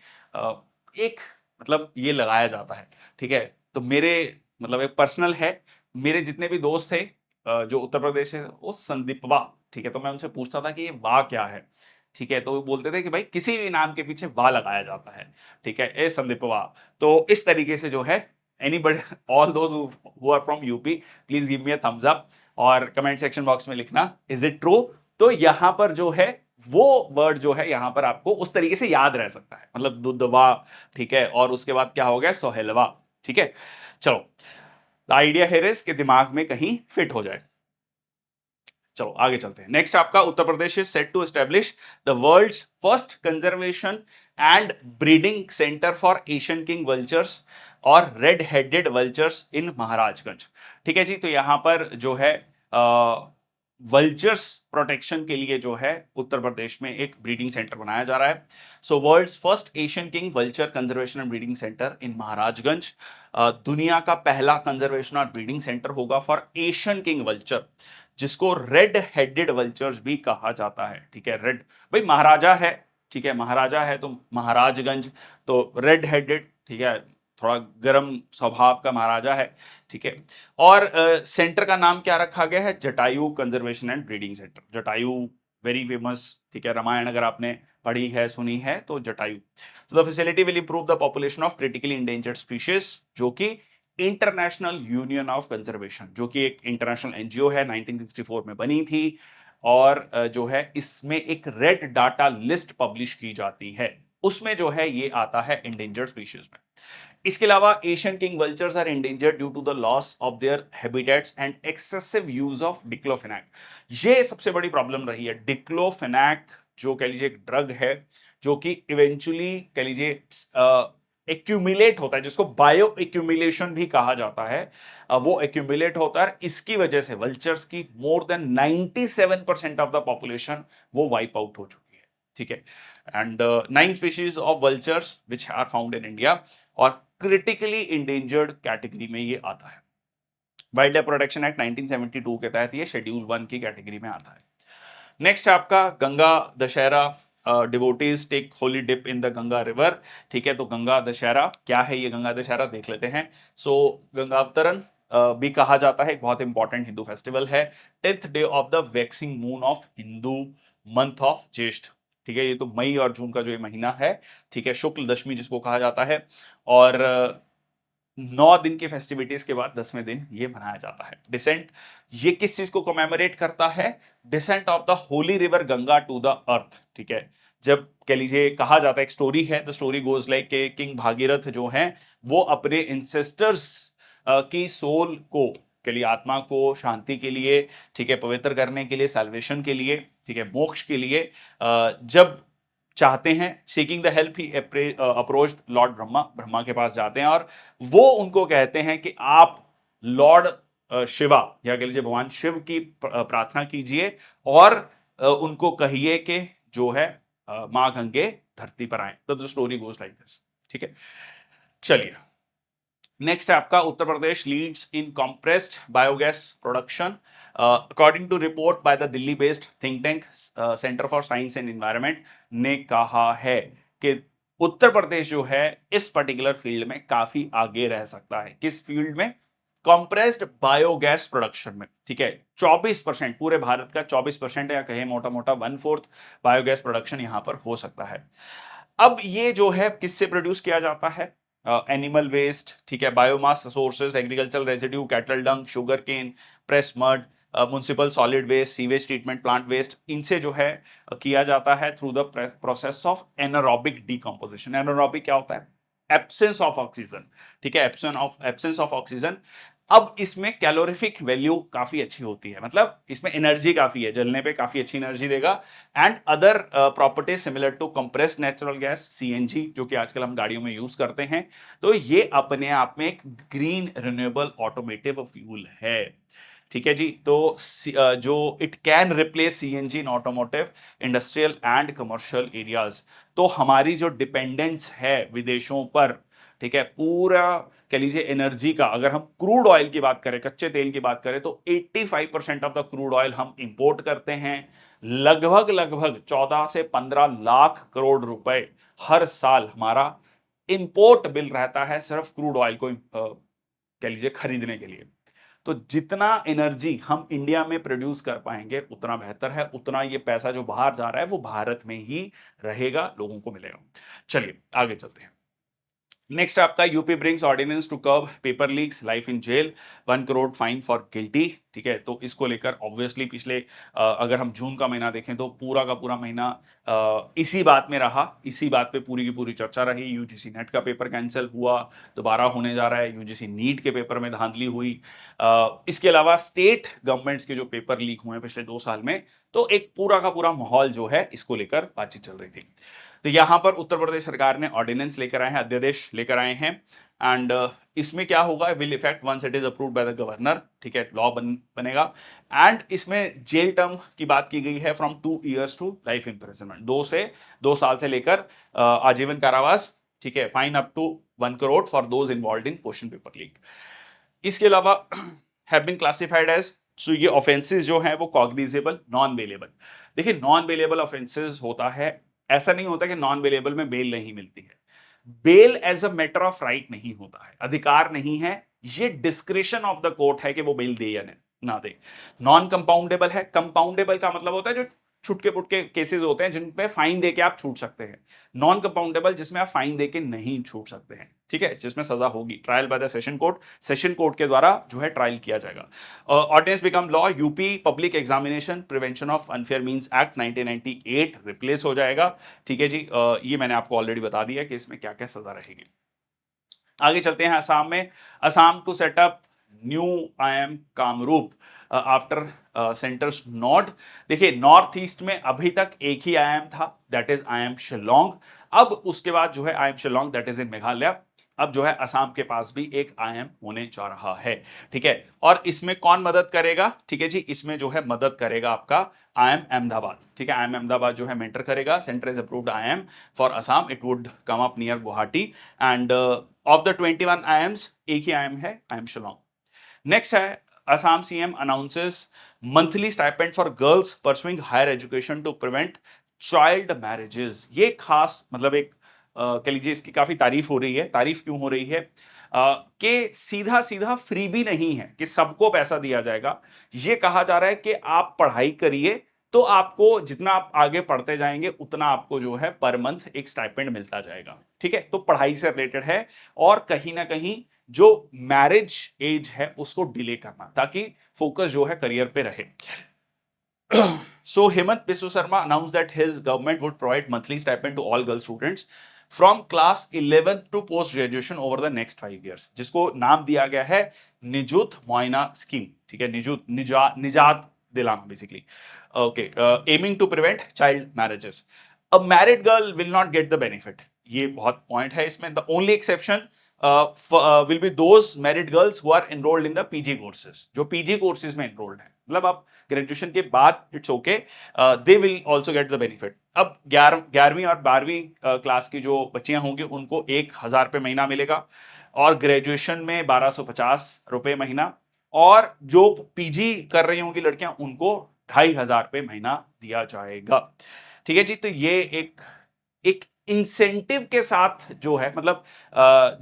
एक मतलब ये लगाया जाता है, ठीक है। तो मेरे मतलब एक पर्सनल है, मेरे जितने भी दोस्त थे जो उत्तर प्रदेश से, वो संदीप वाह, ठीक है। तो मैं उनसे पूछता था कि ये वाह क्या है, ठीक है। तो वो बोलते थे कि भाई किसी भी नाम के पीछे वाह लगाया जाता है, ठीक है, ए संदीप वाह। तो इस तरीके से जो है anybody, all those who are from UP, please give me a thumbs up और कमेंट सेक्शन बॉक्स में लिखना इज इट ट्रू। तो यहां पर जो है वो वर्ड जो है यहां पर आपको उस तरीके से याद रह सकता है, मतलब दुधवा, ठीक है, और उसके बाद क्या हो गया सोहेलवा, ठीक है। चलो, आइडिया है इसके दिमाग में कहीं फिट हो जाए। चलो आगे चलते हैं। नेक्स्ट आपका Uttar Pradesh is set to establish the world's first conservation and breeding centre for Asian king vultures और red headed vultures in Maharajganj. ठीक है जी, तो यहां पर जो है वल्चर्स प्रोटेक्शन के लिए जो है उत्तर प्रदेश में एक ब्रीडिंग सेंटर बनाया जा रहा है। So world's first Asian king vulture conservation and breeding centre in Maharajganj. दुनिया का पहला कंजर्वेशन और ब्रीडिंग सेंटर होगा फॉर एशियन किंग वल्चर, जिसको रेड हेडेड वल्चर्स भी कहा जाता है, ठीक है। रेड, भाई महाराजा है, ठीक है, महाराजा है तो महाराजगंज, तो रेड हेडेड, ठीक है, थोड़ा गर्म स्वभाव का महाराजा है, ठीक है। और सेंटर का नाम क्या रखा गया है? Jatayu conservation and breeding centre. Jatayu very famous, ठीक है, रामायण अगर आपने पढ़ी है, सुनी है, तो जटायु। तो the facility will improve the population of critically endangered species, जो कि इंटरनेशनल यूनियन ऑफ कंजर्वेशन, जो कि एक इंटरनेशनल एनजीओ है, 1964 में बनी थी, और जो है इसमें एक रेड डाटा लिस्ट पब्लिश की जाती है, उसमें जो है ये आता है इंडेंजर्ड स्पीशीज में। इसके अलावा Asian king vultures are endangered due to the loss of their habitats and excessive use of diclofenac. ये सबसे बड़ी प्रॉब्लम रही है। डिक्लोफेनाक जो कह लीजिए एक ड्रग है, जो कि इवेंचुअली कह लीजिए एक्यूमुलेट होता है, जिसको बायो एक्यूमुलेशन भी कहा जाता है। वो एक्यूमुलेट होता है, इसकी वजह से वल्चर्स की more than 97% of the population वो वाइप आउट हो चुकी है, ठीक है। And 9 species of vultures which are found in India, और क्रिटिकली इंडेंजर्ड कैटेगरी में ये आता है। वाइल्ड लाइफ प्रोटेक्शन एक्ट 1972 के तहत ये शेड्यूल 1 की कैटेगरी में आता है। नेक्स्ट आपका Ganga Dussehra, devotees take holy dip in the Ganga river, ठीक है। तो गंगा दशहरा क्या है, ये गंगा दशहरा देख लेते हैं। सो गंगा अवतरण भी कहा जाता है, एक बहुत इंपॉर्टेंट हिंदू फेस्टिवल है। 10th day of the waxing moon of Hindu month of ज्येष्ठ, ठीक है। ये तो मई और जून का जो ये महीना है, ठीक है, शुक्ल दशमी जिसको कहा जाता है। और 9 दिन की फेस्टिविटीज के बाद 10वें दिन ये मनाया जाता है। डिसेंट, ये किस चीज को कमेमोरेट करता है? Descent of the holy river Ganga to the earth, ठीक है। जब कह लीजिए कहा जाता है, एक स्टोरी है, द स्टोरी गोज लाइक के किंग भागीरथ जो हैं वो अपने इंसेस्टर्स की सोल को, के लिए आत्मा को शांति के लिए, ठीक है, पवित्र करने के लिए, सैल्वेशन के लिए, ठीक है, मोक्ष के लिए जब चाहते हैं, seeking the help, he approached Lord Brahma, Brahma के पास जाते हैं और वो उनको कहते हैं कि आप लॉर्ड शिवा या कह लीजिए भगवान शिव की प्रार्थना कीजिए और उनको कहिए कि जो है मां गंगे धरती पर आए। तो the story goes like this, ठीक है। चलिए नेक्स्ट है आपका Uttar Pradesh leads in compressed biogas production according to report by the Delhi based think tank centre for science and environment ने कहा है कि उत्तर प्रदेश जो है इस पर्टिकुलर फील्ड में काफी आगे रह सकता है। किस फील्ड में? कंप्रेस्ड बायोगैस प्रोडक्शन में। ठीक है, 24% पूरे भारत का 24% या कहे मोटा मोटा 1/4 बायोगैस प्रोडक्शन यहां पर हो सकता है। अब ये जो है किससे प्रोड्यूस किया जाता है? एनिमल वेस्ट, ठीक है, biomass sources, agricultural residue, cattle dung, sugar cane, press mud, municipal solid waste, sewage treatment plant waste, इनसे जो है किया जाता है through the process of anaerobic decomposition. Anaerobic क्या होता है? Absence of oxygen. ठीक है, एब्सेंस ऑफ ऑक्सीजन। अब इसमें कैलोरीफिक वैल्यू काफी अच्छी होती है, मतलब इसमें एनर्जी काफी है, जलने पे काफी अच्छी एनर्जी देगा। And other properties similar to compressed natural gas, CNG, जो कि आजकल हम गाड़ियों में यूज करते हैं। तो ये अपने आप में एक ग्रीन रिन्यूएबल ऑटोमेटिव फ्यूल है। ठीक है जी, तो जो it can replace CNG in automotive, industrial and commercial areas. तो हमारी जो डिपेंडेंस है विदेशों पर, ठीक है, पूरा कह लीजिए एनर्जी का, अगर हम क्रूड ऑयल की बात करें, कच्चे तेल की बात करें, तो 85% ऑफ द क्रूड ऑयल हम इंपोर्ट करते हैं। लगभग लगभग 14 से 15 लाख करोड़ रुपए हर साल हमारा इंपोर्ट बिल रहता है सिर्फ क्रूड ऑयल को कह लीजिए खरीदने के लिए। तो जितना एनर्जी हम इंडिया में प्रोड्यूस कर पाएंगे उतना बेहतर है, उतना ये पैसा जो बाहर जा रहा है वो भारत में ही रहेगा, लोगों को मिलेगा। चलिए आगे चलते हैं। नेक्स्ट आपका UP brings ordinance to curb paper leaks, life in jail, 1 crore fine for guilty. ठीक है, तो इसको लेकर ऑब्वियसली पिछले अगर हम जून का महीना देखें तो पूरा का पूरा महीना इसी बात में रहा, इसी बात पे पूरी की पूरी चर्चा रही। यूजीसी नेट का पेपर कैंसिल हुआ, दोबारा होने जा रहा है, यूजीसी नीट के पेपर में धांधली हुई। इसके अलावा स्टेट गवर्नमेंट्स के जो पेपर लीक हुए हैं पिछले 2 साल में, तो एक पूरा का पूरा माहौल जो है इसको लेकर बातचीत चल रही थी। तो यहां पर उत्तर प्रदेश सरकार ने ऑर्डिनेंस लेकर आए हैं, अध्यादेश लेकर आए हैं। एंड इसमें क्या होगा? Will effect once it is approved by the governor. ठीक है, लॉ बनेगा। एंड इसमें जेल टर्म की बात की गई है from 2 years to life imprisonment, 2 साल से लेकर आजीवन कारावास। ठीक है, fine up to 1 crore for those involve in question paper leak. इसके अलावा have been classified as, so ये ऑफेंसेस जो हैं वो कॉग्निजेबल, नॉन बेलेबल। देखिए, नॉन बेलेबल ऑफेंसेस होता है, ऐसा नहीं होता कि नॉन बेलेबल में बेल नहीं मिलती है। Bail as a matter of right नहीं होता है, अधिकार नहीं है, ये डिस्क्रिशन ऑफ द कोर्ट है कि वो बेल दे या ना दे। नॉन कंपाउंडेबल है। कंपाउंडेबल का मतलब होता है जो छुटके पुटके केसेस होते हैं जिन पे फाइन देके आप छूट सकते हैं। नॉन कंपाउंडेबल जिसमें आप फाइन देके नहीं छूट सकते हैं, ठीक है, जिसमें सजा होगी, trial by the session court, session court के द्वारा जो है ट्रायल किया जाएगा। Ordinance become law, UP public examination prevention of unfair means act 1998 replace हो जाएगा। ठीक है जी, ये मैंने आपको ऑलरेडी बता दिया कि इसमें क्या क्या सजा रहेगी। आगे चलते हैं असम में। Assam to set up new IIM Kamrup after centres north. देखिए, नॉर्थ ईस्ट में अभी तक एक ही आईएम था, दैट इज आईएम शिलोंग। अब उसके बाद जो है IIM Shillong, that is in Meghalaya. अब जो है असम के पास भी एक आईएम होने जा रहा है। ठीक है, और इसमें कौन मदद करेगा? ठीक है जी, इसमें जो है मदद करेगा आपका आईएम अहमदाबाद। ठीक है, आईएम अहमदाबाद जो है मेंटर करेगा। Centre is approved IIM for Assam, it would come up near Guwahati. And of the 21 IIMs, एक ही आईएम है, आईएम शिलोंग। नेक्स्ट है, Assam CM announces monthly stipend for girls pursuing higher education to prevent child marriages. ये खास मतलब एक कह लीजिए इसकी काफी तारीफ हो रही है। तारीफ क्यों हो रही है? कि सीधा सीधा फ्री भी नहीं है कि सबको पैसा दिया जाएगा। ये कहा जा रहा है कि आप पढ़ाई करिए, तो आपको जितना आप आगे पढ़ते जाएंगे उतना आपको जो है पर मंथ एक स्टाइपेंड मिलता जाएगा। ठीक है, तो पढ़ाई से रिलेटेड है, और कहीं ना कहीं जो मैरिज एज है उसको डिले करना, ताकि फोकस जो है करियर पे रहे। So Hemant Biswa Sarma announced that his government would provide monthly stipend to all girl students from class 11th to post graduation over the next 5 years, जिसको नाम दिया गया है निजुत मोइना स्कीम। ठीक है, निजुत निजात दिलाना basically. Okay, aiming to prevent child marriages. A married girl will not get the benefit, ये बहुत पॉइंट है इसमें। The only exception will be those married girls who are enrolled in the PG courses, जो PG courses में enrolled है। मतलब आप ग्रेजुएशन के बाद it's okay, they will also get the benefit. अब 11वीं और 12वीं क्लास की जो बच्चियां होंगी उनको 1,000 रुपये महीना मिलेगा, और ग्रेजुएशन में 1,250 रुपये महीना, और जो पीजी कर रही होंगी लड़कियां उनको 2,500 रुपये महीना दिया जाएगा। ठीक है जी, तो ये एक एक इंसेंटिव के साथ जो है, मतलब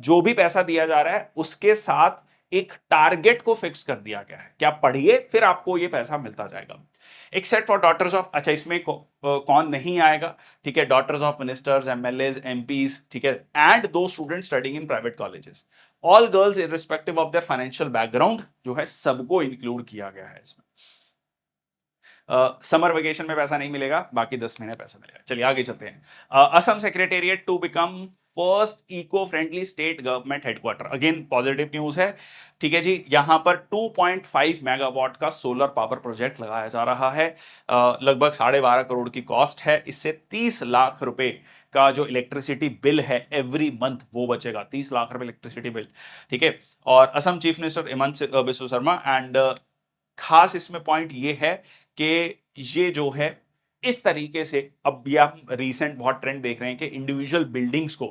जो भी पैसा दिया जा रहा है उसके साथ एक टारगेट को फिक्स कर दिया गया है कि आप पढ़िए फिर आपको ये पैसा मिलता जाएगा। एक्सेप्ट फॉर डॉटर्स ऑफ, अच्छा इसमें कौन नहीं आएगा, ठीक है, daughters of ministers, MLAs, MPs, ठीक है, and those student studying in private colleges, all girls irrespective of their financial background जो है सबको इंक्लूड किया गया है इसमें। समर वेकेशन में पैसा नहीं मिलेगा, बाकी 10 महीने पैसा मिलेगा। चलिए आगे चलते हैं। Assam secretariat to become first eco friendly state government headquarter, again positive news है। ठीक है जी, यहां पर 2.5 मेगावाट का सोलर पावर प्रोजेक्ट लगाया जा रहा है, लगभग 12.5 करोड़ की कॉस्ट है। इससे 30 लाख रुपए का जो इलेक्ट्रिसिटी बिल है एवरी मंथ वो बचेगा, 30 लाख रुपए इलेक्ट्रिसिटी बिल। ठीक है, और Assam chief minister Hemant Biswa Sharma, and खास इसमें पॉइंट ये है कि ये जो है इस तरीके से, अब भी आप रीसेंट बहुत ट्रेंड देख रहे हैं कि इंडिविजुअल बिल्डिंग्स को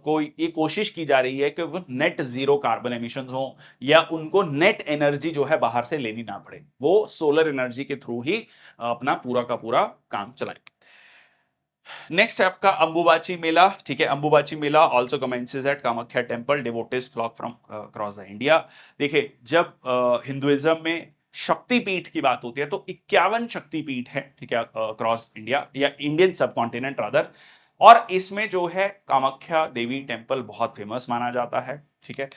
कोई ये कोशिश की जा रही है कि वो नेट जीरो कार्बन एमिशंस हो, या उनको नेट एनर्जी जो है बाहर से लेनी ना पड़े, वो सोलर एनर्जी के थ्रू ही अपना पूरा का पूरा काम चलाए। नेक्स्ट है आपका अंबुबाची मेला। ठीक है, Ambubachi Mela also commences at Kamakhya temple, devotees flock from across the India. देखिए, जब हिंदुइज्म में शक्तिपीठ की बात होती है तो 51 शक्तिपीठ है, ठीक है, अक्रॉस इंडिया या इंडियन सब कॉन्टिनेंट रादर, और इसमें जो है कामाख्या देवी टेम्पल बहुत फेमस माना जाता है। ठीक है,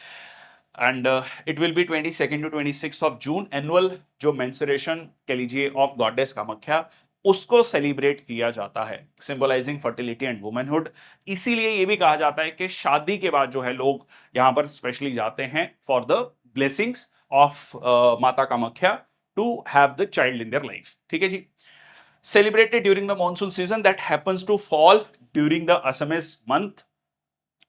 and it will be 22 to 26 of June, annual जो मेंसुरेशन कह लीजिए ऑफ गॉडेस कामाख्या उसको सेलिब्रेट किया जाता है, सिंबलाइजिंग फर्टिलिटी एंड वुमेनहुड। इसीलिए ये भी कहा जाता है कि शादी के बाद जो है लोग यहां पर स्पेशली जाते हैं for the blessings of Mata Kamakhya to have the child in their life. ठीक है जी, celebrated during the monsoon season that happens to fall during the Assamese month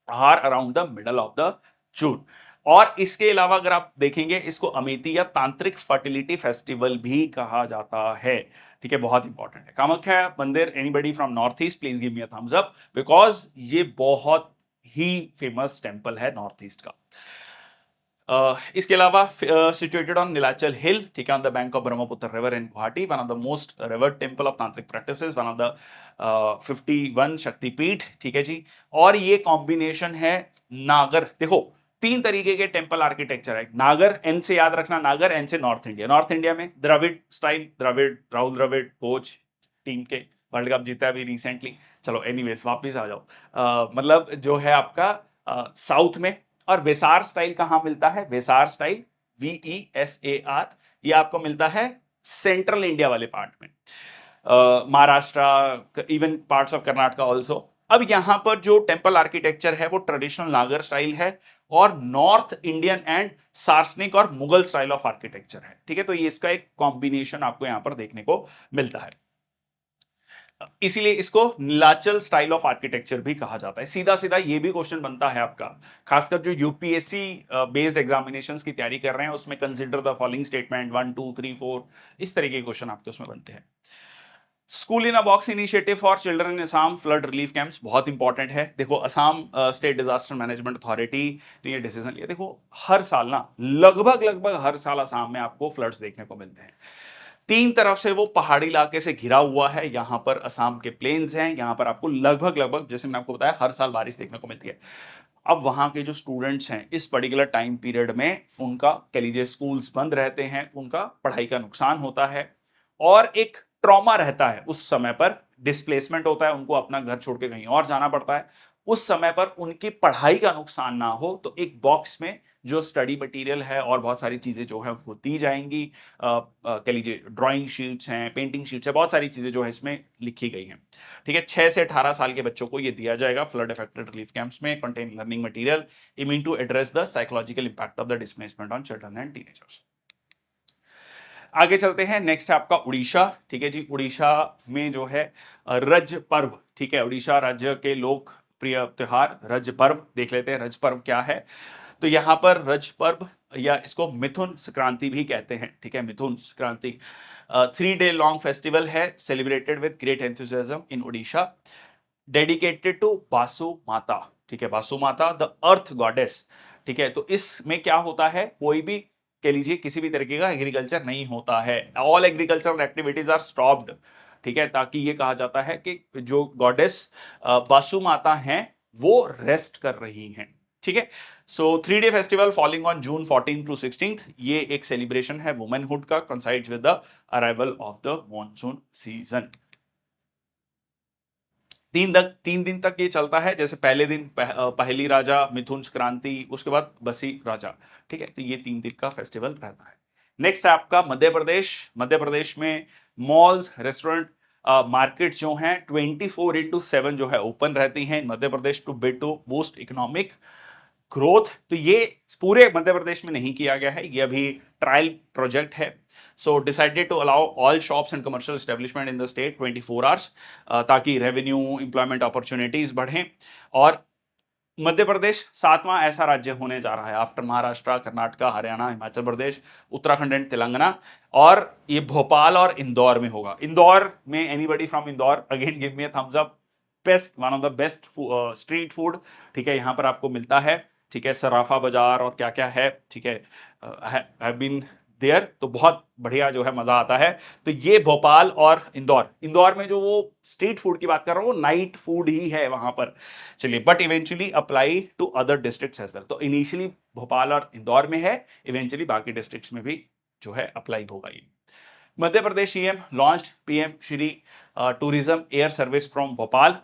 or around the middle of the June. और इसके अलावा अगर आप देखेंगे इसको अमेठी या तांत्रिक फर्टिलिटी फेस्टिवल भी कहा जाता है। ठीक है, बहुत इंपॉर्टेंट है कामाख्या मंदिर। Anybody from north east please give me a thumbs up, because ये बहुत ही फेमस टेंपल है नॉर्थ ईस्ट का। इसके अलावा सिचुएटेड ऑन नीलाचल हिल, ठीक है, on the bank of Brahmaputra river in Guwahati, one of the most river temple of तांत्रिक प्रैक्टिसेस, वन ऑफ द 51 शक्तिपीठ। ठीक है जी, और ये कॉम्बिनेशन है नागर। देखो, 3 तरीके के टेंपल आर्किटेक्चर है। नागर, एन से याद रखना, नागर, एन से नॉर्थ इंडिया। नॉर्थ इंडिया में Dravid style, Dravid, Rahul Dravid coach team के वर्ल्ड कप जीता अभी रिसेंटली। चलो एनीवेज वापस आ जाओ, मतलब जो है आपका साउथ में। और वेसार स्टाइल कहां मिलता है? वेसार स्टाइल, VESAR, ये आपको मिलता है सेंट्रल इंडिया वाले पार्ट में, Maharashtra, even parts of Karnataka also. अब यहां पर जो टेंपल आर्किटेक्चर है वो ट्रेडिशनल नागर स्टाइल है, और नॉर्थ इंडियन एंड सार्सनिक और मुगल स्टाइल ऑफ आर्किटेक्चर है। ठीक है, तो ये इसका एक कॉम्बिनेशन आपको यहां पर देखने को मिलता है, इसीलिए इसको नीलाचल स्टाइल ऑफ आर्किटेक्चर भी कहा जाता है। सीधा सीधा ये भी क्वेश्चन बनता है आपका, खासकर जो यूपीएससी बेस्ड एग्जामिनेशंस की तैयारी कर रहे हैं उसमें, कंसीडर द फॉलोइंग स्टेटमेंट 1 2 3 4, इस तरीके के क्वेश्चन आपके उसमें बनते हैं। School in a box initiative for children in Assam flood relief camps बहुत इंपॉर्टेंट है। देखो, Assam state disaster management authority ने ये डिसीजन लिया। देखो, हर साल ना, लगभग लगभग हर साल असम में आपको फ्लड्स देखने को मिलते हैं। 3 तरफ से वो पहाड़ी इलाके से घिरा हुआ है, यहां पर असम के प्लेन्स हैं, यहां पर आपको लगभग लगभग, जैसे मैंने आपको बताया, हर साल बारिश देखने को मिलती है। अब वहां के जो स्टूडेंट्स हैं इस पर्टिकुलर टाइम पीरियड में उनका कह लीजिए स्कूल्स बंद रहते हैं, उनका पढ़ाई का नुकसान होता है, और एक ट्रॉमा रहता है उस समय पर, डिस्प्लेसमेंट होता है, उनको अपना घर छोड़ के कहीं और जाना पड़ता है। उस समय पर उनकी पढ़ाई का नुकसान ना हो तो एक बॉक्स में जो स्टडी मटेरियल है और बहुत सारी चीजें जो है वो दी जाएंगी, कह लीजिए ड्राइंग शीट्स हैं, पेंटिंग शीट्स है, बहुत सारी चीजें जो है इसमें लिखी गई हैं। ठीक है, 6 से 18 साल के बच्चों को ये दिया जाएगा फ्लड अफेक्टेड रिलीफ कैंप्स में, content learning material aiming to address the psychological impact of the displacement on children and teenagers. आगे चलते हैं, नेक्स्ट है आपका उड़ीसा। ठीक है जी, उड़ीसा में जो है रज पर्व, ठीक है, उड़ीसा राज्य के लोकप्रिय त्योहार रज पर्व देख लेते हैं। रज पर्व क्या है? तो यहाँ पर रज पर्व या इसको मिथुन संक्रांति भी कहते हैं, ठीक है, Mithun Sankranti 3 day long festival है, celebrated with great enthusiasm in Odisha, dedicated to Basu Mata, ठीक है, बासु माता द अर्थ गॉडेस, ठीक है। तो इसमें क्या होता है, कोई भी कह लीजिए किसी भी तरीके का एग्रीकल्चर नहीं होता है, all agricultural activities are stopped, ठीक है, ताकि ये कहा जाता है कि जो गॉडेस बासु माता हैं वो रेस्ट कर रही हैं, ठीक है। So 3 day festival falling on June 14 to 16, ये एक सेलिब्रेशन है वुमेनहुड का, coincides with the arrival of the monsoon season. 3 दिन तक ये चलता है, जैसे पहले दिन पहली राजा, मिथुन संक्रांति, उसके बाद बसी राजा, ठीक है। तो ये 3 दिन का फेस्टिवल रहता है। नेक्स्ट है आपका मध्य प्रदेश। मध्य प्रदेश में मॉल्स, रेस्टोरेंट, मार्केट जो हैं 24/7 जो है ओपन रहती हैं Madhya Pradesh to boost economic growth. तो ये पूरे मध्य प्रदेश में नहीं किया गया है, ये अभी ट्रायल प्रोजेक्ट है। So decided to allow all shops and commercial establishment in the state 24 hours, ताकि रेवेन्यू, एम्प्लॉयमेंट अपॉर्चुनिटीज बढ़ें। और मध्य प्रदेश 7वां ऐसा राज्य होने जा रहा है आफ्टर महाराष्ट्र, कर्नाटका, हरियाणा, हिमाचल प्रदेश, उत्तराखंड एंड तेलंगाना। और ये भोपाल और इंदौर में होगा। इंदौर में anybody from Indore, again give me a thumbs up, best, one of the best street food, ठीक है, यहाँ पर आपको मिलता है, ठीक है, सराफा बाजार और क्या क्या है, ठीक है, हैव बीन देयर, तो बहुत बढ़िया जो है मजा आता है। तो ये भोपाल और इंदौर, इंदौर में जो वो स्ट्रीट फूड की बात कर रहा हूँ वो नाइट फूड ही है वहां पर, चलिए, but eventually apply to other districts as well. तो इनिशियली भोपाल और इंदौर में है, इवेंचुअली बाकी डिस्ट्रिक्ट्स में भी जो है अप्लाई होगा ये। Madhya Pradesh CM launched PM Shri tourism air service from Bhopal.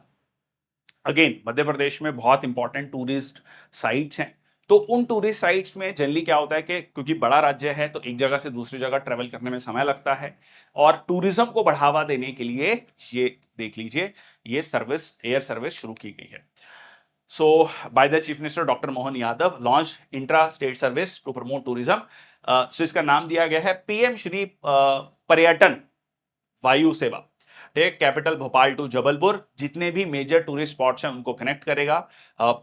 Again Madhya Pradesh में बहुत इंपॉर्टेंट टूरिस्ट साइट्स हैं। तो उन टूरिस्ट साइट्स में जनरली क्या होता है कि क्योंकि बड़ा राज्य है तो एक जगह से दूसरी जगह ट्रेवल करने में समय लगता है, और टूरिज्म को बढ़ावा देने के लिए ये देख लीजिए ये सर्विस, एयर सर्विस शुरू की गई है। So by the chief minister doctor Mohan Yadav launch intra state service to promote tourism. So इसका नाम दिया गया है पीएम श्री पर्यटन वायु सेवा, ठीक, कैपिटल भोपाल टू जबलपुर, जितने भी मेजर टूरिस्ट स्पॉट्स हैं उनको कनेक्ट करेगा।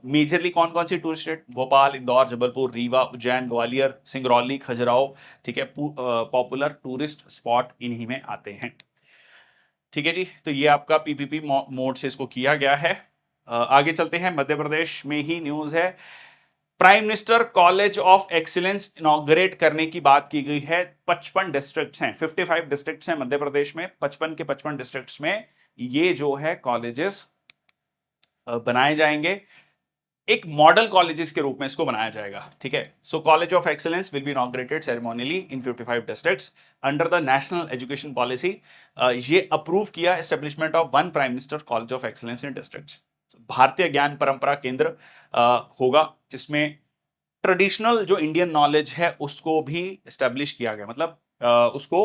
मेजरली कौन कौन सी टूरिस्ट स्टेट, भोपाल, इंदौर, जबलपुर, रीवा, उज्जैन, ग्वालियर, सिंगरौली, खजुराहो, ठीक है, पॉपुलर टूरिस्ट स्पॉट इन्हीं में आते हैं, ठीक है जी। तो ये आपका पीपीपी मोड से इसको किया गया है। आगे चलते हैं, मध्य प्रदेश में ही न्यूज है, prime minister college of excellence inaugurate करने की बात की गई है। 55 डिस्ट्रिक्ट्स हैं, 55 डिस्ट्रिक्ट्स हैं मध्य प्रदेश में, 55 के 55 डिस्ट्रिक्ट्स में ये जो है कॉलेजेस बनाए जाएंगे, एक मॉडल कॉलेजेस के रूप में इसको बनाया जाएगा, ठीक है। So college of excellence will be inaugurated ceremonially in 55 districts under the national education policy. ये अप्रूव किया establishment of one prime minister college of excellence in districts. भारतीय ज्ञान परंपरा केंद्र होगा, जिसमें ट्रेडिशनल जो इंडियन नॉलेज है उसको भी एस्टेब्लिश किया गया, मतलब उसको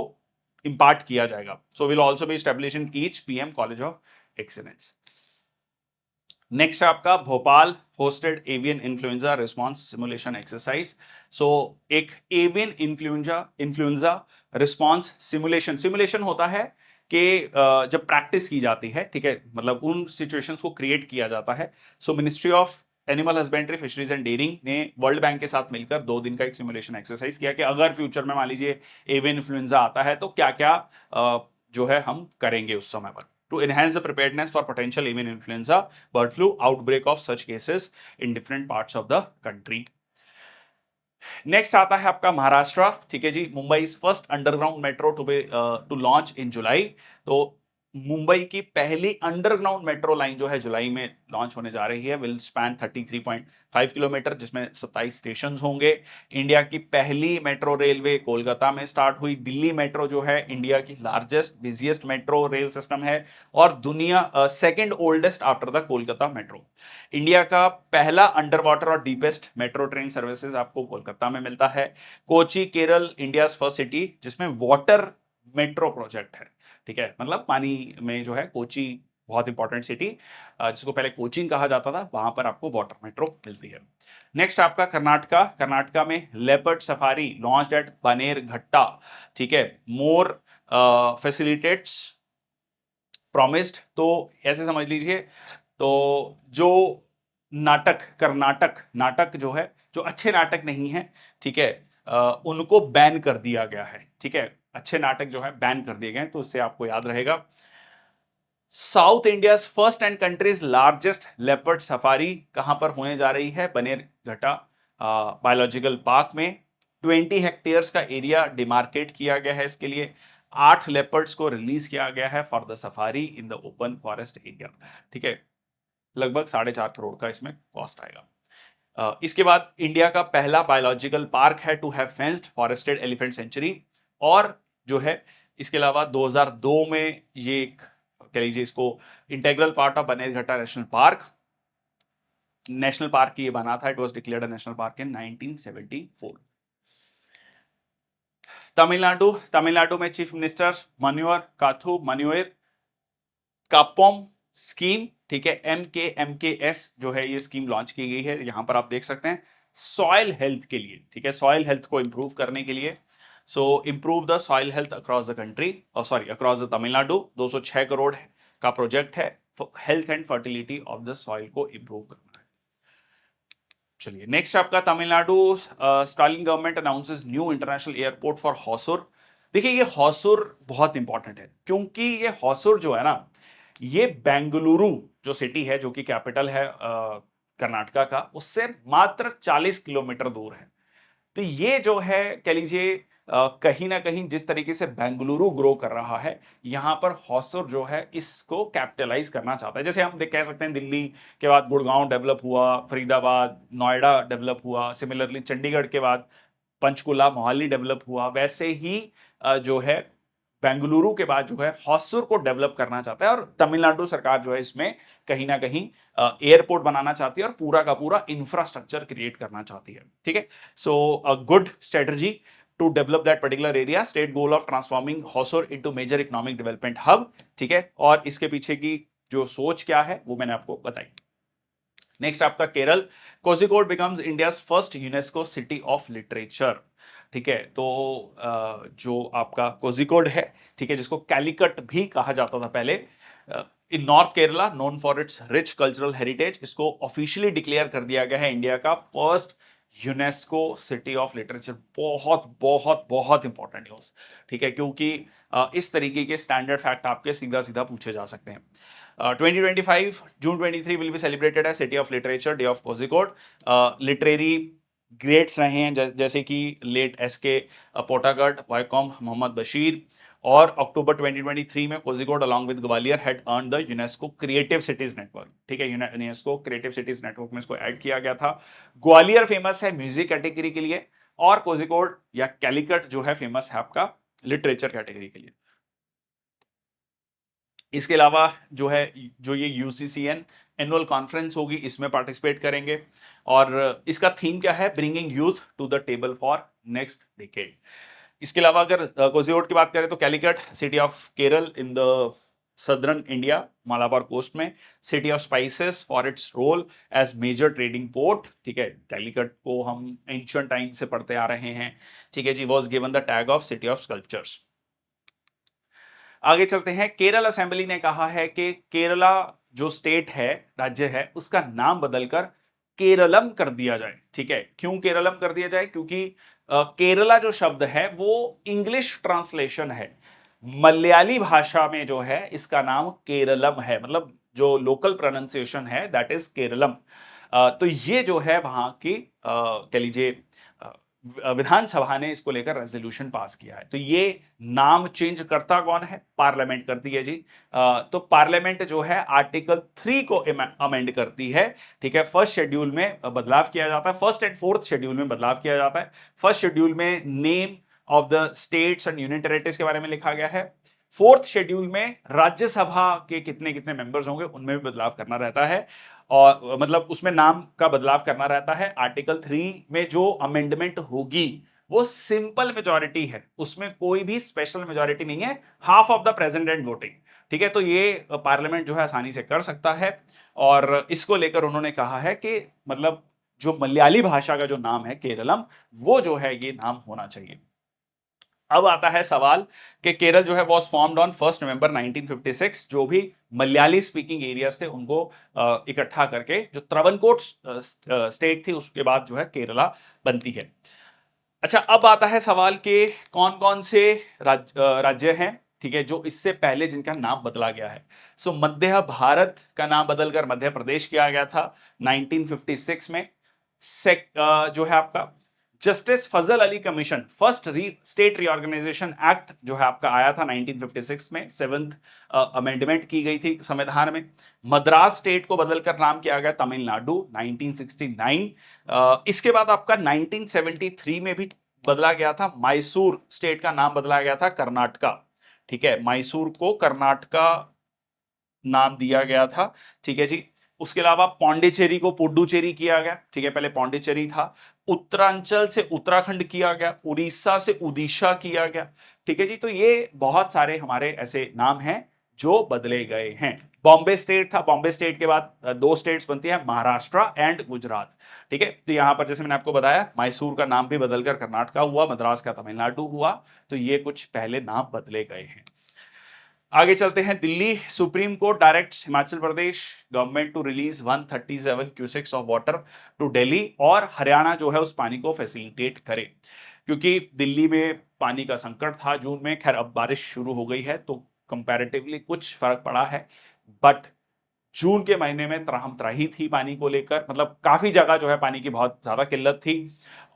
इंपार्ट किया जाएगा। So will also be establish in each PM college of excellence. Next आपका Bhopal hosted avian influenza response simulation exercise. So एक avian influenza response simulation, simulation होता है कि जब प्रैक्टिस की जाती है, ठीक है, मतलब उन सिचुएशंस को क्रिएट किया जाता है। So ministry of animal husbandry, fisheries and dairying ने वर्ल्ड बैंक के साथ मिलकर 2 दिन का एक सिमुलेशन एक्सरसाइज किया कि अगर फ्यूचर में मान लीजिए एवियन इन्फ्लुएंजा आता है तो क्या क्या जो है हम करेंगे उस समय पर, to enhance the preparedness for potential avian influenza bird flu outbreak of such cases in different parts of the country. Next आता है आपका महाराष्ट्र, ठीक है जी, Mumbai is first underground metro to launch in July. तो मुंबई की पहली अंडरग्राउंड मेट्रो लाइन जो है जुलाई में लॉन्च होने जा रही है, विल स्पैन 33.5 किलोमीटर, जिसमें 27 स्टेशन होंगे। इंडिया की पहली मेट्रो रेलवे कोलकाता में स्टार्ट हुई। दिल्ली मेट्रो जो है इंडिया की largest busiest metro rail system है और दुनिया second oldest after the Kolkata metro. India का पहला अंडर वाटर और डीपेस्ट मेट्रो ट्रेन सर्विसेज आपको कोलकाता में मिलता है। Kochi Kerala India first city जिसमें वाटर मेट्रो प्रोजेक्ट है, ठीक है, मतलब पानी में जो है कोची बहुत इंपॉर्टेंट सिटी, जिसको पहले कोचिंग कहा जाता था, वहां पर आपको वाटर मेट्रो मिलती है। नेक्स्ट आपका कर्नाटका, कर्नाटका में लेपर्ड सफारी लॉन्च्ड एट बनेर घट्टा, ठीक है, मोर फैसिलिटेट्स प्रॉमिस्ड। तो ऐसे समझ लीजिए, तो जो नाटक कर्नाटक नाटक जो है, जो अच्छे नाटक नहीं है, ठीक है, उनको बैन कर दिया गया है। ठीक है, अच्छे नाटक जो है बैन कर दिए गए हैं, तो इससे आपको याद रहेगा। South India first and countries largest leopard safari कहां पर होने जा रही है? बनेरघट्टा बायोलॉजिकल पार्क में। 20 हेक्टेयर्स का एरिया डिमार्केट किया गया है इसके लिए। 8 लेपर्ड्स को रिलीज किया गया है for the safari in the open forest area. ठीक है, लगभग 4.5 करोड़ का इसमें कॉस्ट आएगा। इसके बाद इंडिया का पहला बायोलॉजिकल पार्क है to have fenced forested elephant sanctuary. और जो है इसके अलावा 2002 में ये एक, कह लीजिए इसको, integral part of Bannerghatta national park की ये बना था। It was declared a national park इन 1974। तमिलनाडु में चीफ मिनिस्टर मनोहर काथू मनोहर कापोम स्कीम, ठीक है, MKS जो है ये स्कीम लॉन्च की गई है। यहां पर आप देख सकते हैं सॉइल हेल्थ के लिए। ठीक है, सॉइल हेल्थ को इंप्रूव करने के लिए। So improve the soil health across the country, sorry across the Tamil Nadu. 206 crore का प्रोजेक्ट है, health and fertility of the soil को इंप्रूव करना है। चलिए नेक्स्ट आपका Tamil Nadu, Stalin government announces new international airport for Hosur. देखिए ये हॉसुर बहुत इंपॉर्टेंट है, क्योंकि ये हॉसुर जो है ना, ये बेंगलुरु जो सिटी है, जो कि कैपिटल है कर्नाटका का, उससे मात्र 40 किलोमीटर दूर है। तो ये जो है, कह लीजिए कहीं ना कहीं जिस तरीके से बेंगलुरु ग्रो कर रहा है, यहां पर हॉसुर जो है इसको कैपिटलाइज करना चाहता है। जैसे हम कह सकते हैं दिल्ली के बाद गुड़गांव डेवलप हुआ, फरीदाबाद नोएडा डेवलप हुआ, सिमिलरली चंडीगढ़ के बाद पंचकुला मोहाली डेवलप हुआ, वैसे ही जो है बेंगलुरु के बाद जो है हॉसुर को डेवलप करना चाहता है। और तमिलनाडु सरकार जो है इसमें कहीं ना कहीं एयरपोर्ट बनाना चाहती है और पूरा का पूरा इंफ्रास्ट्रक्चर क्रिएट करना चाहती है। ठीक है, so a good strategy to develop that particular area, state goal of transforming Hosur into major economic development hub. ठीक है, और इसके पीछे की जो सोच क्या है वो मैंने आपको बताई। नेक्स्ट आपका Kerala, Kozhikode becomes India's first UNESCO city of literature. ठीक है, तो जो आपका कोझिकोड है, ठीक है, जिसको कैलिकट भी कहा जाता था पहले, in north Kerala known for its rich cultural heritage, इसको ऑफिशियली डिक्लेयर कर दिया गया है इंडिया का first UNESCO city of literature. बहुत बहुत बहुत इंपॉर्टेंट न्यूज। ठीक है, क्योंकि इस तरीके के स्टैंडर्ड फैक्ट आपके सीधा सीधा पूछे जा सकते हैं। 2025 June 23 will be celebrated as city of literature, day of Kozhikode. Literary greats रहे हैं जैसे कि लेट SK पोटागट, वायकॉम मोहम्मद बशीर। और अक्टूबर 2023 में Kozhikode along with Gwalior had earn the UNESCO creative cities network. ठीक है, यूनेस्को क्रिएटिव सिटीज नेटवर्क में इसको ऐड किया गया था। ग्वालियर फेमस है म्यूजिक कैटेगरी के लिए, और कोझिकोड या कैलिकट जो है फेमस है आपका लिटरेचर कैटेगरी के लिए। इसके अलावा जो है, जो ये UCCN एनुअल कॉन्फ्रेंस होगी, इसमें पार्टिसिपेट करेंगे। और इसका थीम क्या है? Bringing youth to the table for next decade. इसके अलावा अगर कोझिकोड की बात करें तो Calicut city of Kerala in the southern India, Malabar coast में, city of spices for its role as major trading port. ठीक है, कैलिकट को हम एंशिएंट टाइम से पढ़ते आ रहे हैं। ठीक है जी, was given the tag of city of sculptures. आगे चलते हैं। केरल असेंबली ने कहा है कि केरला जो स्टेट है, राज्य है, उसका नाम बदलकर केरलम कर दिया जाए। ठीक है, क्यों केरलम कर दिया जाए? क्योंकि केरला जो शब्द है वो इंग्लिश ट्रांसलेशन है, मलयाली भाषा में जो है इसका नाम केरलम है, मतलब जो लोकल प्रोनाउंसिएशन है दैट इज केरलम। तो ये जो है वहां की कह लीजिए विधानसभा ने इसको लेकर रेजोल्यूशन पास किया है। तो ये नाम चेंज करता कौन है? पार्लियामेंट करती है जी। तो पार्लियामेंट जो है आर्टिकल 3 को अमेंड करती है। ठीक है, फर्स्ट शेड्यूल में बदलाव किया जाता है, फर्स्ट एंड फोर्थ शेड्यूल में बदलाव किया जाता है। फर्स्ट शेड्यूल में name of the states and union territories के बारे में लिखा गया है। फोर्थ शेड्यूल में राज्यसभा के कितने कितने मेंबर्स होंगे उनमें भी बदलाव करना रहता है, और मतलब उसमें नाम का बदलाव करना रहता है। आर्टिकल 3 में जो अमेंडमेंट होगी वो सिंपल मेजॉरिटी है, उसमें कोई भी स्पेशल मेजॉरिटी नहीं है, half of the president voting. ठीक है, तो ये पार्लियामेंट जो है आसानी से कर सकता है। और इसको लेकर उन्होंने कहा है कि मतलब जो मलयाली भाषा का जो नाम है केरलम, वो जो है ये नाम होना चाहिए। अब आता है सवाल कि केरल जो है वॉज फॉर्म्ड ऑन 1 नवंबर 1956। जो भी मलयाली स्पीकिंग एरियाज थे उनको इकट्ठा करके जो त्रावणकोर स्टेट थी, उसके बाद जो है केरला बनती है। अच्छा, अब आता है सवाल कि कौन कौन से राज्य हैं, ठीक है, जो इससे पहले जिनका नाम बदला गया है। सो मध्य भारत का नाम बदलकर मध्य प्रदेश किया गया था 1956 में। जो है आपका justice Fazal Ali commission, first state reorganisation act जो है आपका आया था 1956 में, सेवंथ अमेंडमेंट की गई थी संविधान में। मद्रास स्टेट को बदलकर नाम किया गया तमिलनाडु 1969। इसके बाद आपका 1973 में भी बदला गया था, मैसूर स्टेट का नाम बदला गया था कर्नाटका, ठीक है, मैसूर को कर्नाटका नाम दिया गया था, ठीक है जी। उसके अलावा पौंडीचेरी को पुडुचेरी किया गया, ठीक है, पहले पौंडीचेरी था। उत्तरांचल से उत्तराखंड किया गया, उड़ीसा से उड़ीसा किया गया, ठीक है जी। तो ये बहुत सारे हमारे ऐसे नाम हैं जो बदले गए हैं। बॉम्बे स्टेट था, बॉम्बे स्टेट के बाद दो स्टेट्स बनती है, महाराष्ट्र एंड गुजरात, ठीक है। तो यहां पर जैसे मैंने आपको बताया, मैसूर का नाम भी बदलकर कर्नाटका हुआ, मद्रास का तमिलनाडु हुआ। तो ये कुछ पहले नाम बदले गए हैं। आगे चलते हैं, Delhi supreme court directs Himachal Pradesh government to release 137 cusecs of water to Delhi, और हरियाणा जो है उस पानी को फैसिलिटेट करे, क्योंकि दिल्ली में पानी का संकट था जून में। खैर अब बारिश शुरू हो गई है तो कंपैरेटिवली कुछ फर्क पड़ा है, बट जून के महीने में त्राहम त्राही थी पानी को लेकर, मतलब काफी जगह जो है पानी की बहुत ज्यादा किल्लत थी।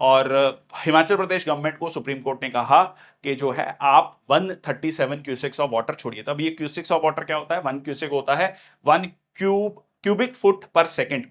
और हिमाचल प्रदेश गवर्नमेंट को सुप्रीम कोर्ट ने कहा कि जो है आप 137 क्यूसेक्स ऑफ वाटर छोड़िए। तब ये क्यूसेक्स ऑफ वाटर क्या होता है, 1 क्यूसेक होता है 1 क्यूबिक फुट पर सेकेंड।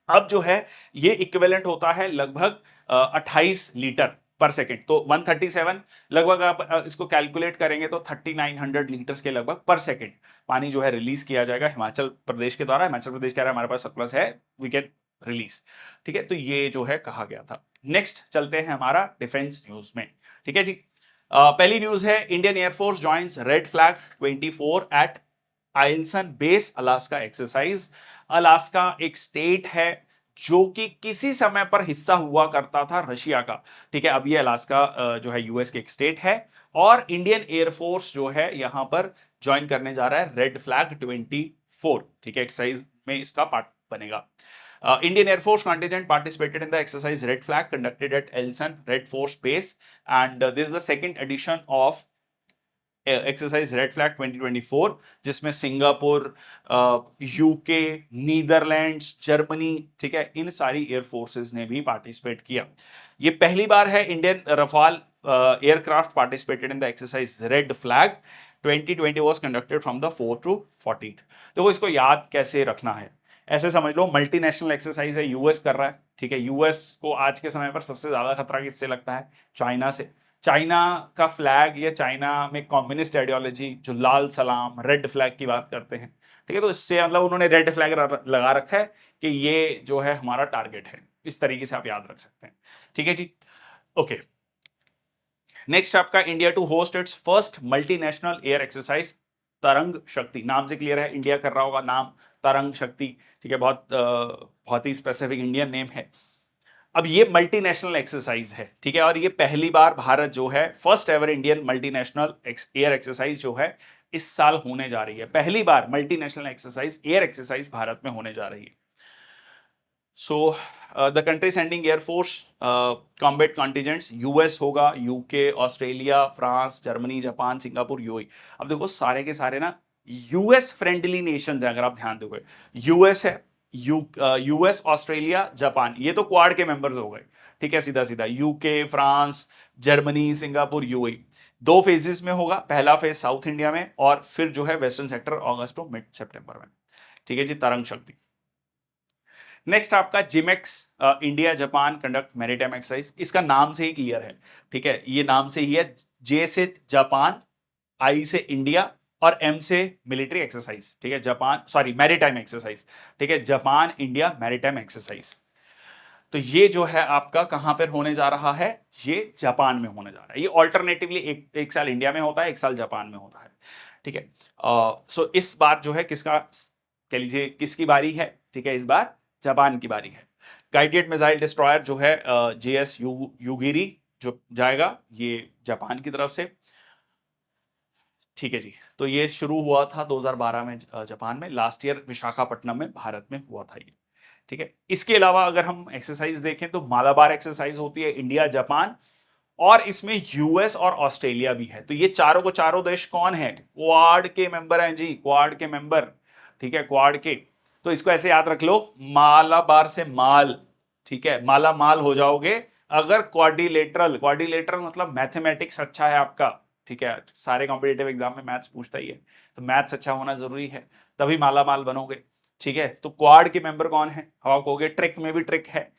अब जो है ये इक्विवेलेंट होता है लगभग 28 लीटर पर सेकेंड। तो 137 लगभग आप इसको कैलकुलेट करेंगे तो 3900 लीटर्स के लगभग पर सेकेंड पानी जो है रिलीज किया जाएगा हिमाचल प्रदेश के द्वारा। हिमाचल प्रदेश कह रहा है हमारे पास सरप्लस है, वी कैन रिलीज, ठीक है। तो ये जो है कहा गया था। नेक्स्ट चलते हैं हमारा डिफेंस न्यूज में, ठीक है जी। पहली न्यूज है, Indian air force joins red flag 24 at Eielson base Alaska exercise. Alaska एक स्टेट है जो कि किसी समय पर हिस्सा हुआ करता था रशिया का, ठीक है। अब ये अलास्का जो है यूएस के एक स्टेट है, और इंडियन एयरफोर्स जो है यहां पर ज्वाइन करने जा रहा है रेड फ्लैग 24, ठीक है, एक्सरसाइज में इसका पार्ट बनेगा। Indian Air Force contingent participated in the exercise Red Flag conducted at Elson Red Force Base, and this is the second edition of exercise red flag 2024, जिसमें सिंगापुर, यूके, नीदरलैंड्स, जर्मनी, ठीक है, इन सारी एयरफोर्सेस ने भी पार्टिसिपेट किया। ये पहली बार है Indian Rafale aircraft participated in the exercise red flag 2020 was conducted from the 4 to 14। तो इसको याद कैसे रखना है, ऐसे समझ लो मल्टीनेशनल एक्सरसाइज है, यूएस कर रहा है, ठीक है। यूएस को आज के समय पर सबसे ज्यादा खतरा किससे लगता है, चाइना से। चाइना का फ्लैग या चाइना में कम्युनिस्ट आइडियोलॉजी जो लाल सलाम रेड फ्लैग की बात करते हैं, ठीक है, तो इससे मतलब उन्होंने रेड फ्लैग लगा रखा है कि ये जो है हमारा टारगेट है। इस तरीके से आप याद रख सकते हैं, ठीक है जी। ओके, नेक्स्ट आपका, India to host its first multinational air exercise Tarang Shakti. नाम से क्लियर है, इंडिया कर रहा होगा नाम तरंग शक्ति, ठीक है, बहुत ही स्पेसिफिक इंडियन नेम है। अब ये मल्टीनेशनल एक्सरसाइज है, ठीक है, और ये पहली बार भारत जो है first ever Indian multinational air exercise जो है इस साल होने जा रही है। पहली बार multinational exercise air exercise Bharat में होने जा रही है। So the country sending air force combat contingents, US होगा, UK, Australia, France, Germany, Japan, Singapore, UAE. अब देखो सारे के सारे ना यूएस फ्रेंडली नेशंस हैं, अगर आप ध्यान दोगे। यूएस है, यूएस, ऑस्ट्रेलिया, जापान, ये तो क्वाड के मेंबर्स हो गए, ठीक है, सीधा सीधा UK, France, Germany, Singapore, UAE. दो फेजेस में होगा, पहला फेज साउथ इंडिया में और फिर जो है वेस्टर्न सेक्टर अगस्त टू मिड सितंबर में, ठीक है जी, तरंग शक्ति। नेक्स्ट आपका JIMEX, India Japan conduct maritime exercise. इसका नाम से ही क्लियर है, ठीक है, ये नाम से ही है। जे से जापान, आई से इंडिया और एम से मिलिट्री एक्सरसाइज, ठीक है, जापान सॉरी मैरीटाइम एक्सरसाइज, ठीक है, जापान इंडिया मैरीटाइम एक्सरसाइज। तो ये जो है आपका कहां पर होने जा रहा है, ये जापान में होने जा रहा है। ये ऑल्टरनेटिवली एक साल इंडिया में होता है, एक साल जापान में होता है, ठीक है। सो इस बार जो है किसका कह लीजिए किसकी बारी है, ठीक है, इस बार जापान की बारी है। गाइडेड मिसाइल डिस्ट्रॉयर जो है जेएस युगिरी जो जाएगा ये जापान की तरफ से, ठीक है जी। तो ये शुरू हुआ था 2012 में जापान में, लास्ट ईयर विशाखापट्टनम में भारत में हुआ था ये। ठीक है। इसके अलावा अगर हम एक्सरसाइज देखें तो मालाबार एक्सरसाइज होती है इंडिया जापान, और इसमें यूएस और ऑस्ट्रेलिया भी है। तो ये चारों को चारों देश कौन है, क्वाड के मेंबर हैं जी, क्वाड के मेंबर, ठीक है, क्वाड के। तो इसको ऐसे याद रख लो, मालाबार से माल, ठीक है, माला माल हो जाओगे अगर क्वाड्रिलेटरल, क्वाड्रिलेटरल मतलब मैथमेटिक्स अच्छा है आपका, ठीक है, सारे कॉम्पिटेटिव एग्जाम में मैथ्स पूछता ही है, तो मैथ्स अच्छा होना जरूरी है, तभी माला माल बनोगे, ठीक है। तो क्वाड के मेंबर कौन है, हॉक हो गए, ट्रिक में भी ट्रिक है,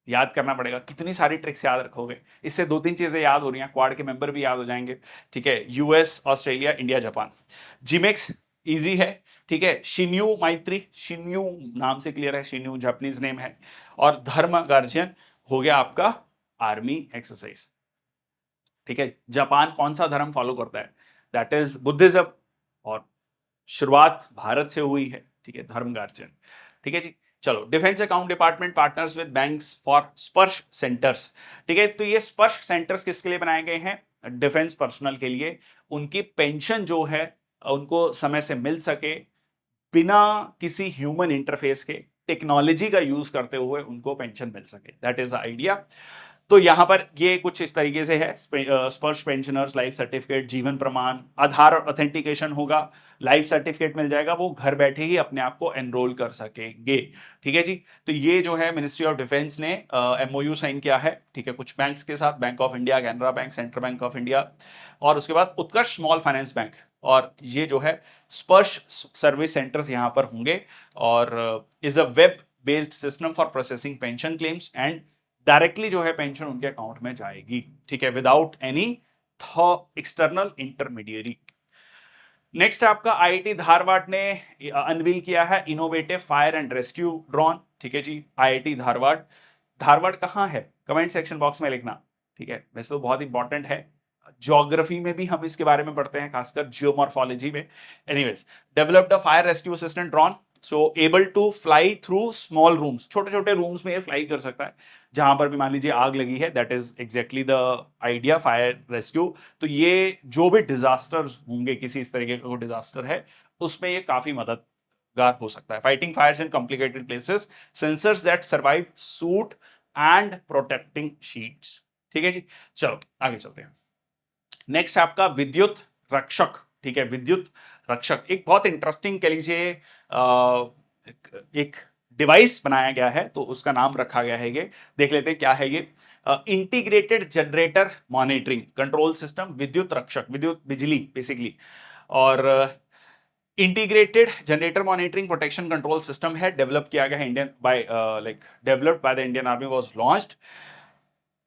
याद करना पड़ेगा, कितनी सारी ट्रिक्स याद रखोगे, इससे दो तीन चीजें याद हो रही हैं, क्वाड के मेंबर भी याद हो जाएंगे, ठीक है, US Australia India Japan. JIMEX easy है, ठीक है। शिन्यू मैत्री, शिन्यू नाम से क्लियर है, शिन्यू जापानीज नेम है। और धर्म गार्जियन हो गया आपका आर्मी एक्सरसाइज, ठीक है। जापान कौन सा धर्म फॉलो करता है, दैट इज बुद्धिज्म, और शुरुआत भारत से हुई है, ठीक है, धर्म गार्जियन, ठीक है जी। चलो, defence account department partners with banks for स्पर्श सेंटर्स, ठीक है। तो ये स्पर्श सेंटर्स किसके लिए बनाए गए हैं, डिफेंस पर्सनल के लिए, उनकी पेंशन जो है उनको समय से मिल सके, बिना किसी ह्यूमन इंटरफेस के, टेक्नोलॉजी का यूज करते हुए उनको पेंशन मिल सके, दैट इज द आइडिया। तो यहां पर ये कुछ इस तरीके से है, स्पर्श पेंशनर्स लाइफ सर्टिफिकेट, जीवन प्रमाण, आधार ऑथेंटिकेशन होगा, लाइफ सर्टिफिकेट मिल जाएगा, वो घर बैठे ही अपने आप को एनरोल कर सकेंगे, ठीक है जी। तो ये जो है मिनिस्ट्री ऑफ डिफेंस ने एमओयू साइन किया है, ठीक है, कुछ बैंक्स के साथ, bank of India, Canara bank, central bank of India, और उसके बाद उत्कर्ष स्मॉल फाइनेंस बैंक, और ये जो है स्पर्श सर्विस सेंटर्स यहां पर होंगे, और is a web based system for processing pension claims, and directly जो है पेंशन उनके अकाउंट में जाएगी, ठीक है, without any external intermediary. Next आपका आईआईटी धारवाड़ ने अनवील किया है innovative fire and rescue drone, ठीक है जी, आईआईटी धारवाड़। धारवाड़ कहां है, कमेंट सेक्शन बॉक्स में लिखना, ठीक है, वैसे तो बहुत इंपॉर्टेंट है, ज्योग्राफी में भी हम इसके बारे में पढ़ते हैं, खासकर जियोमॉर्फोलॉजी में। Anyways, developed a fire rescue assistant drone, so able to fly through small rooms, छोटे छोटे रूम्स में ये फ्लाई कर सकता है, जहां पर भी मान लीजिए आग लगी है, that is exactly the idea fire rescue. तो ये जो भी डिजास्टर्स होंगे, किसी इस तरीके का डिजास्टर है, उसमें ये काफी मददगार हो सकता है। Fighting fires in complicated places, sensors that survive suit and protecting sheets, ठीक है जी। चलो आगे चलते हैं। नेक्स्ट आपका विद्युत रक्षक, ठीक है, विद्युत रक्षक एक बहुत इंटरेस्टिंग कह लीजिए एक डिवाइस बनाया गया है, तो उसका नाम रखा गया है, ये देख लेते हैं क्या है ये। Integrated generator monitoring control system, Vidyut Rakshak, विद्युत बिजली बेसिकली, और integrated generator monitoring protection control system है, डेवलप किया गया है Indian by developed by the Indian army, was launched.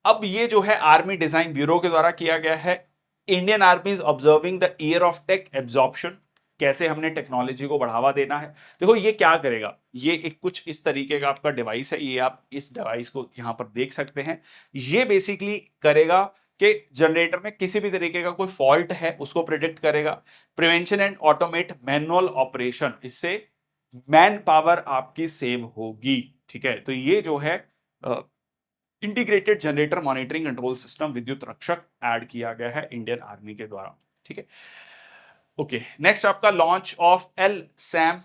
अब ये जो है आर्मी डिजाइन ब्यूरो के द्वारा किया गया है। Indian army is observing the year of tech absorption, कैसे हमने टेक्नोलॉजी को बढ़ावा देना है। देखो ये क्या करेगा, ये एक कुछ इस तरीके का आपका डिवाइस है, ये आप इस डिवाइस को यहां पर देख सकते हैं। ये बेसिकली करेगा कि जनरेटर में किसी भी तरीके का कोई फॉल्ट है उसको प्रिडिक्ट करेगा, prevention and automate manual operation, इससे मैन पावर आपकी सेव होगी, ठीक है। तो ये जो है integrated generator monitoring control system Vidyut रक्षक ऐड किया गया है इंडियन आर्मी के द्वारा, ठीक है। ओके, नेक्स्ट आपका launch of L Sam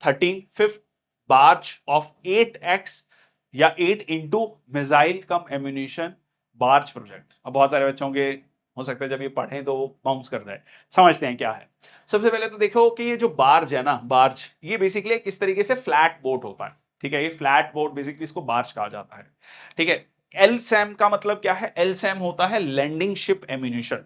13 fifth barge of 8x या 8 इंटू मिसाइल कम एम्यूनिशन बार्ज प्रोजेक्ट। अब बहुत सारे बच्चों के हो सकता है जब ये पढ़ें तो बाउंस कर जाए, समझते हैं क्या है। सबसे पहले तो देखो कि ये जो बार्ज है ना, बार्ज ये बेसिकली किस तरीके से फ्लैट बोट होता है, ठीक है, ये फ्लैट बोट बेसिकली इसको बार्ज कहा जाता है, ठीक है। एल सैम का मतलब क्या है, एल सैम होता है landing ship ammunition,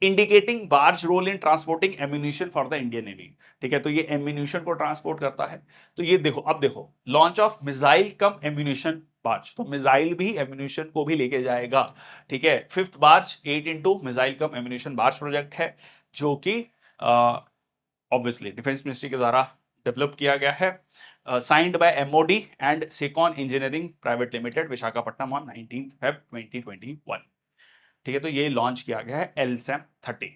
indicating barge role in transporting ammunition for the Indian navy, ठीक है। तो ये एम्यूनिशन को ट्रांसपोर्ट करता है। तो ये देखो, अब देखो launch of missile come ammunition barge, तो मिसाइल भी एम्यूनिशन को भी लेके जाएगा, ठीक है। फिफ्थ बार्ज 8 इंटू मिसाइल कम एम्यूनिशन बार्ज प्रोजेक्ट है, जो कि ऑब्वियसली डिफेंस मिनिस्ट्री के द्वारा डेवलप किया गया है, signed by MoD and Secon engineering private limited Visakhapatnam on 19 Feb 2021, ठीक है। तो ये लॉन्च किया गया है एलसैम 30।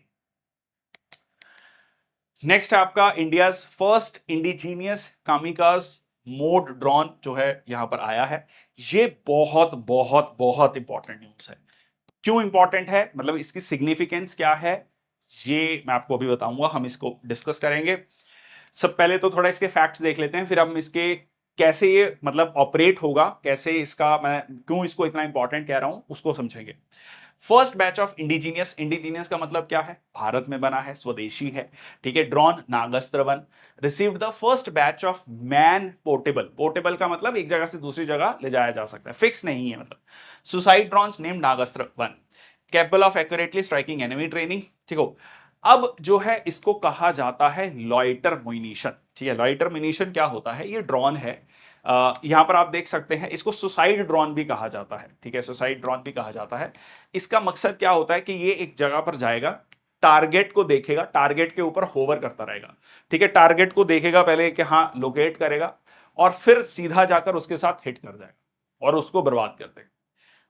नेक्स्ट आपका India's first indigenous kamikaze mode drone जो है यहां पर आया है। ये बहुत बहुत बहुत इंपॉर्टेंट न्यूज है। क्यों इंपॉर्टेंट है, मतलब इसकी सिग्निफिकेंस क्या है, ये मैं आपको अभी बताऊंगा, हम इसको डिस्कस करेंगे। सब पहले तो थोड़ा इसके फैक्ट्स देख लेते हैं, फिर हम इसके कैसे ये मतलब ऑपरेट होगा, कैसे इसका मैं क्यों इसको इतना इंपॉर्टेंट कह रहा हूं उसको समझेंगे। First batch of indigenous, indigenous का मतलब क्या है, भारत में बना है, स्वदेशी है, ठीक है। Drone Nagastra one received the first batch of man portable, portable का मतलब एक जगह से दूसरी जगह ले जाया जा सकता है, फिक्स नहीं है मतलब। Suicide drones name Nagastra one, capable of accurately striking enemy training, ठीक हो। अब जो है इसको कहा जाता है लॉइटर म्यूनिशन, ठीक है। लॉइटर म्यूनिशन क्या होता है, ये ड्रोन है, यहां पर आप देख सकते हैं, इसको सुसाइड ड्रोन भी कहा जाता है, ठीक है, सुसाइड ड्रोन भी कहा जाता है। इसका मकसद क्या होता है कि ये एक जगह पर जाएगा, टारगेट को देखेगा, टारगेट के ऊपर होवर करता रहेगा, ठीक है, टारगेट को देखेगा पहले कि हाँ लोकेट करेगा, और फिर सीधा जाकर उसके साथ हिट कर जाएगा और उसको बर्बाद कर देगा।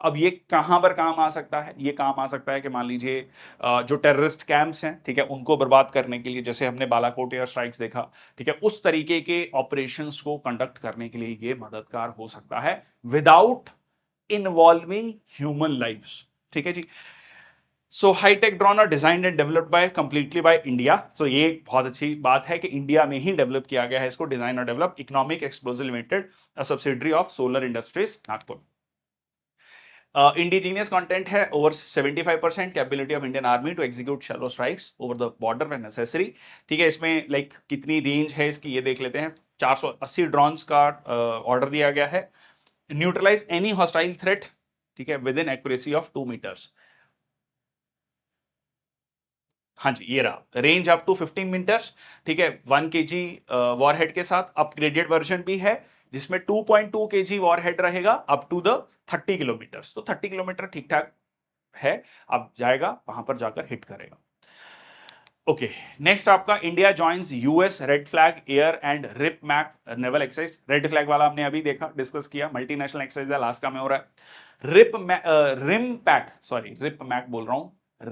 अब ये कहां पर काम आ सकता है, ये काम आ सकता है कि मान लीजिए जो टेररिस्ट कैंप्स हैं, ठीक है, उनको बर्बाद करने के लिए, जैसे हमने बालाकोट एयर स्ट्राइक्स देखा, ठीक है, उस तरीके के ऑपरेशंस को कंडक्ट करने के लिए ये मददगार हो सकता है विदाउट इन्वॉल्विंग ह्यूमन लाइव्स, ठीक है जी। So high tech drone are designed and developed by completely by India, तो ये बहुत अच्छी बात है कि इंडिया में ही डेवलप किया गया है इसको, डिजाइन और develop, economic explosive limited, a subsidiary of solar industries Nagpur. Indigenous content है over 75%, capability of Indian army to execute shallow strikes over the border when necessary, ठीक है। इसमें लाइक कितनी रेंज है इसकी ये देख लेते हैं, 480 ड्रोन्स का ऑर्डर दिया गया है। न्यूट्रलाइज एनी हॉस्टाइल थ्रेट, ठीक है, within accuracy of 2 metres. हाँ जी, ये रहा, रेंज अप टू 15 मीटर्स, ठीक है, 1 केजी वॉरहेड के साथ। अपग्रेडेड वर्जन भी है जिसमें 2.2 केजी वॉरहेड रहेगा अप टू द 30 किलोमीटर्स, तो 30 किलोमीटर ठीक ठाक है, अब जाएगा वहां पर जाकर हिट करेगा। ओके, नेक्स्ट आपका India joins US red flag air and rip mac naval exercise. Red flag वाला हमने अभी देखा, डिस्कस किया, मल्टीनेशनल एक्सरसाइज है, लास्ट का में हो रहा है। RIMPAC, sorry rip mac बोल रहा हूं,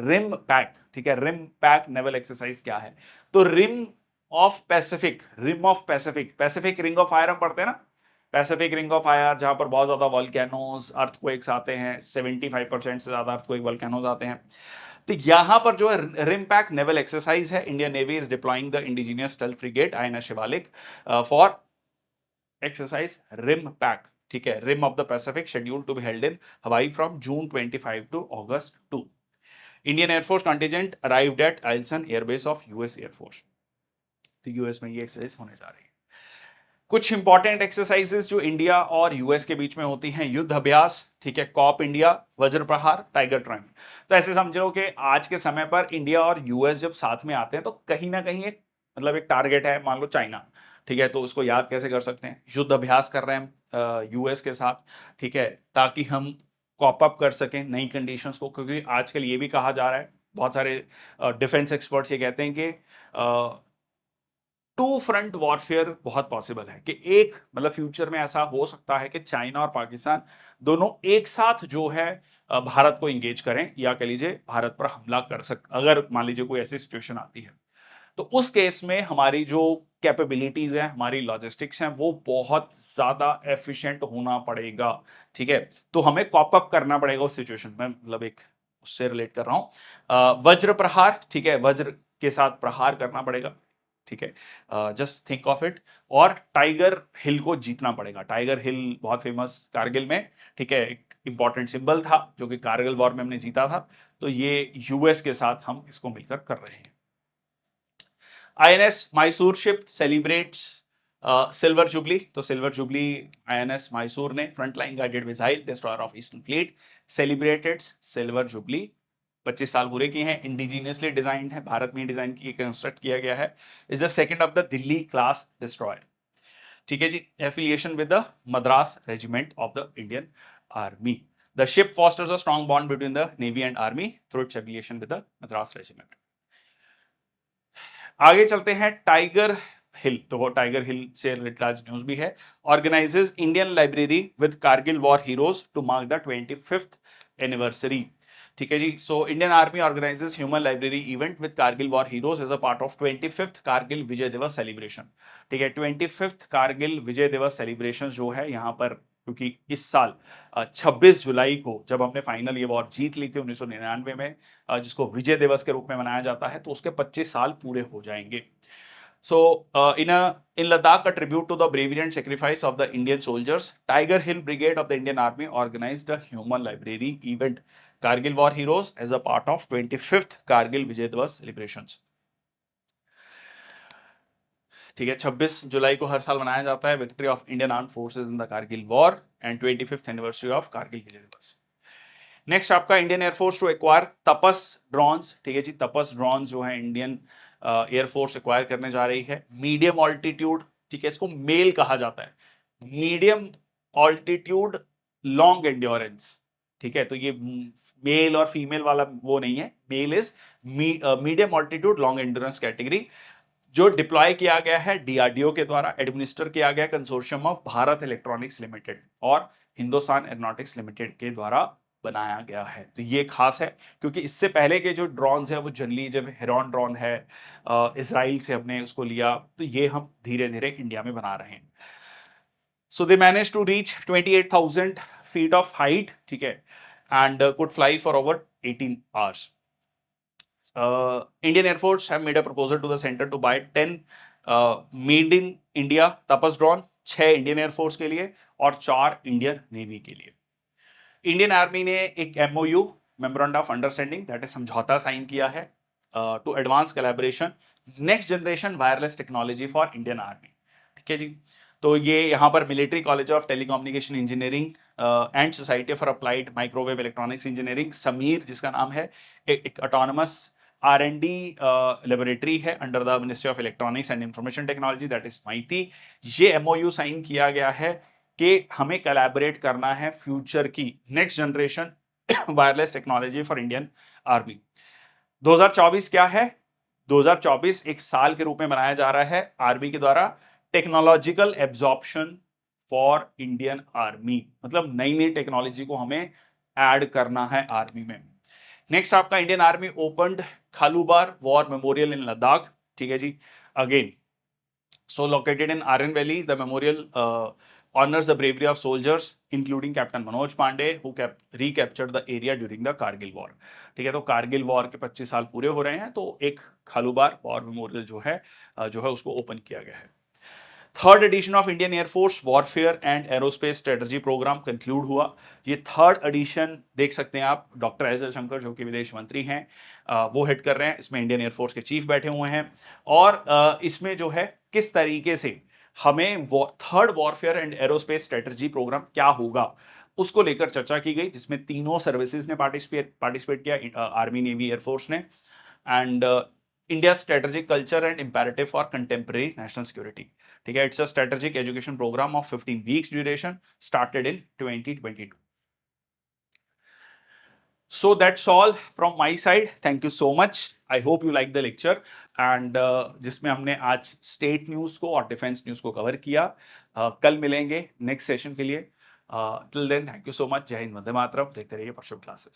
रिम पैक, ठीक है, रिम पैक नेवल एक्सरसाइज क्या है, तो rim of Pacific, rim of Pacific, Pacific ring of fire हम पढ़ते हैं ना, पैसिफिक रिंग ऑफ फायर, जहां पर बहुत ज्यादा वॉल्केनोज अर्थक्वेक्स आते हैं, 75% से ज्यादा अर्थक्वेक वॉल्केनोज आते हैं। तो यहां पर जो है रिम पैक नेवल एक्सरसाइज है, Indian navy is deploying the indigenous stealth frigate INS Shivalik for exercise RIMPAC, ठीक है, rim of the Pacific, schedule to be held in Hawaii from June 25 to August 2। Indian air force contingent arrived at Eielson airbase of US air force, तो यूएस में ये एक्सरसाइज होने जा रही है। कुछ इंपॉर्टेंट एक्सरसाइजेस जो इंडिया और यूएस के बीच में होती हैं, युद्ध अभ्यास, ठीक है, कॉप इंडिया, वज्र प्रहार, टाइगर ट्रायम्फ। तो ऐसे समझो कि आज के समय पर इंडिया और यूएस जब साथ में आते हैं तो कहीं ना कहीं एक मतलब एक टारगेट है, मान लो चाइना, ठीक है, तो उसको याद कैसे कर सकते हैं, युद्ध अभ्यास कर रहे हैं यूएस के साथ, ठीक है, ताकि हम कॉप अप कर सकें नई कंडीशंस को, क्योंकि आजकल ये भी कहा जा रहा है, बहुत सारे डिफेंस एक्सपर्ट्स ये कहते हैं कि टू फ्रंट वॉरफेयर बहुत पॉसिबल है, कि एक मतलब फ्यूचर में ऐसा हो सकता है कि चाइना और पाकिस्तान दोनों एक साथ जो है भारत को इंगेज करें, या कह लीजिए भारत पर हमला कर अगर मान लीजिए कोई ऐसी सिचुएशन आती है, तो उस केस में हमारी जो कैपेबिलिटीज है, हमारी लॉजिस्टिक्स हैं, वो बहुत ज्यादा एफिशिएंट होना पड़ेगा, ठीक है। तो हमें कॉप अप करना पड़ेगा उस सिचुएशन में, मतलब एक उससे रिलेट कर रहा हूं। वज्र प्रहार, ठीक है, वज्र के साथ प्रहार करना पड़ेगा, ठीक है, जस्ट थिंक ऑफ इट। और टाइगर हिल को जीतना पड़ेगा, टाइगर हिल बहुत फेमस कारगिल में, ठीक है, एक इंपॉर्टेंट सिंबल था जो कि कारगिल वॉर में हमने जीता था, तो ये यूएस के साथ हम इसको मिलकर कर रहे हैं। INS Mysore ship celebrates silver jubilee, तो सिल्वर जुबली आईएनएस मैसूर ने, frontline guided missile destroyer of eastern fleet, celebrated silver jubilee, 25 साल पूरे किए हैं, इंडिजीनियसली डिजाइंड है, भारत में डिजाइन की कंस्ट्रक्ट किया गया है, is the second of the Delhi class destroyer, ठीक है जी। Affiliation with the Madras regiment of the Indian army, the ship fosters a strong bond between the navy and army through its affiliation with the Madras regiment. आगे चलते हैं, टाइगर हिल, तो वो टाइगर हिल से रिलेटेड आज न्यूज भी है। Organises Indian library with Kargil war heroes to mark the 25th anniversary, ठीक है जी। So Indian army organises human library event with Kargil war heroes as a part of 25th Kargil Vijay Diwas celebration, ठीक है, 25th कारगिल विजय दिवस सेलिब्रेशन जो है यहाँ पर, क्योंकि इस साल 26 जुलाई को जब हमने फाइनल ये वॉर जीत ली थी 1999 में, जिसको विजय दिवस के रूप में मनाया जाता है, तो उसके 25 साल पूरे हो जाएंगे। So, in Ladakh, a tribute to the bravery and sacrifice of the Indian soldiers, Tiger Hill Brigade of the Indian Army organized a human library event, Kargil War Heroes, as a part of 25th Kargil Vijay Divas celebrations. ठीक है, 26 जुलाई को हर साल मनाया जाता है victory of Indian arm forces in the Kargil war and 25th anniversary of Kargil Vijay Diwas. Next आपका Indian air force to acquire Tapas drones. ठीक है जी, तपस ड्रोन्स जो है इंडियन एयरफोर्स एक्वायर करने जा रही है। मीडियम ऑल्टीट्यूड, ठीक है, इसको मेल कहा जाता है, मीडियम ऑल्टीट्यूड लॉन्ग एंड्योरेंस। ठीक है, तो ये मेल और फीमेल वाला वो नहीं है, MALE is medium altitude long endurance category, जो डिप्लॉय किया गया है डीआरडीओ के द्वारा, एडमिनिस्टर किया गया consortium of Bharat Electronics Limited और हिंदुस्तान एरोनॉटिक्स लिमिटेड के द्वारा बनाया गया है। तो ये खास है क्योंकि इससे पहले के जो ड्रोन्स है वो जनरली, जब हेरॉन ड्रोन है इसराइल से हमने उसको लिया, तो ये हम धीरे धीरे इंडिया में बना रहे हैं। So they manage to reach 28,000 feet of height, ठीक है, and could fly for over 18 hours. Indian Air Force have made a proposal to the center to buy 10 made in India Tapas drone, 6 Indian air force के लिए और 4 इंडियन नेवी के लिए। इंडियन आर्मी ने एक MOU, memorandum of understanding, that is समझौता साइन किया है to advance collaboration next generation wireless technology for Indian army. ठीक है जी, तो ये यहाँ पर military college of telecommunication engineering and society for applied microwave electronics engineering, Sameer जिसका नाम है, एक ऑटोनमस R&D लेबोरेटरी है under the ministry of electronics and information technology, that is MeitY. ये MOU साइन किया गया है कि हमें कोलैबोरेट करना है फ्यूचर की next generation wireless technology for Indian army. 2024 क्या है? 2024 एक साल के रूप में मनाया जा रहा है आर्मी के द्वारा technological absorption for Indian army, मतलब नई नई टेक्नोलॉजी को हमें ऐड करना है आर्मी में। नेक्स्ट आपका Indian army opened Khalubar war memorial in Ladakh. ठीक है जी, again so located in Aran Valley, the memorial honors the bravery of soldiers including Captain Manoj Pandey who recaptured the area during the Kargil war। ठीक है, तो कारगिल वॉर के 25 साल पूरे हो रहे हैं, तो एक खालूबार वॉर मेमोरियल जो है उसको ओपन किया गया है। Third edition of Indian air force warfare and aerospace strategy programme conclude हुआ। ये थर्ड एडिशन देख सकते हैं आप, डॉक्टर एस जयशंकर जो कि विदेश मंत्री हैं वो हेड कर रहे हैं, इसमें इंडियन एयरफोर्स के चीफ बैठे हुए हैं और इसमें जो है किस तरीके से हमें third warfare and aerospace strategy programme क्या होगा उसको लेकर चर्चा की गई, जिसमें तीनों सर्विसेज ने पार्टिसिपेट किया, आर्मी, नेवी, एयरफोर्स ने। And India strategic culture and imperative for contemporary national security. ठीक है, it's a strategic education programme of 15 weeks duration started in 2022। So that's all from my side. Thank you so much. I hope you like the lecture and जिसमें हमने आज स्टेट न्यूज को और डिफेंस न्यूज को कवर किया। कल मिलेंगे नेक्स्ट सेशन के लिए। Till then thank you so much. जय हिंद, वंदे मातरम। देखते रहिए परशुराम क्लासेस।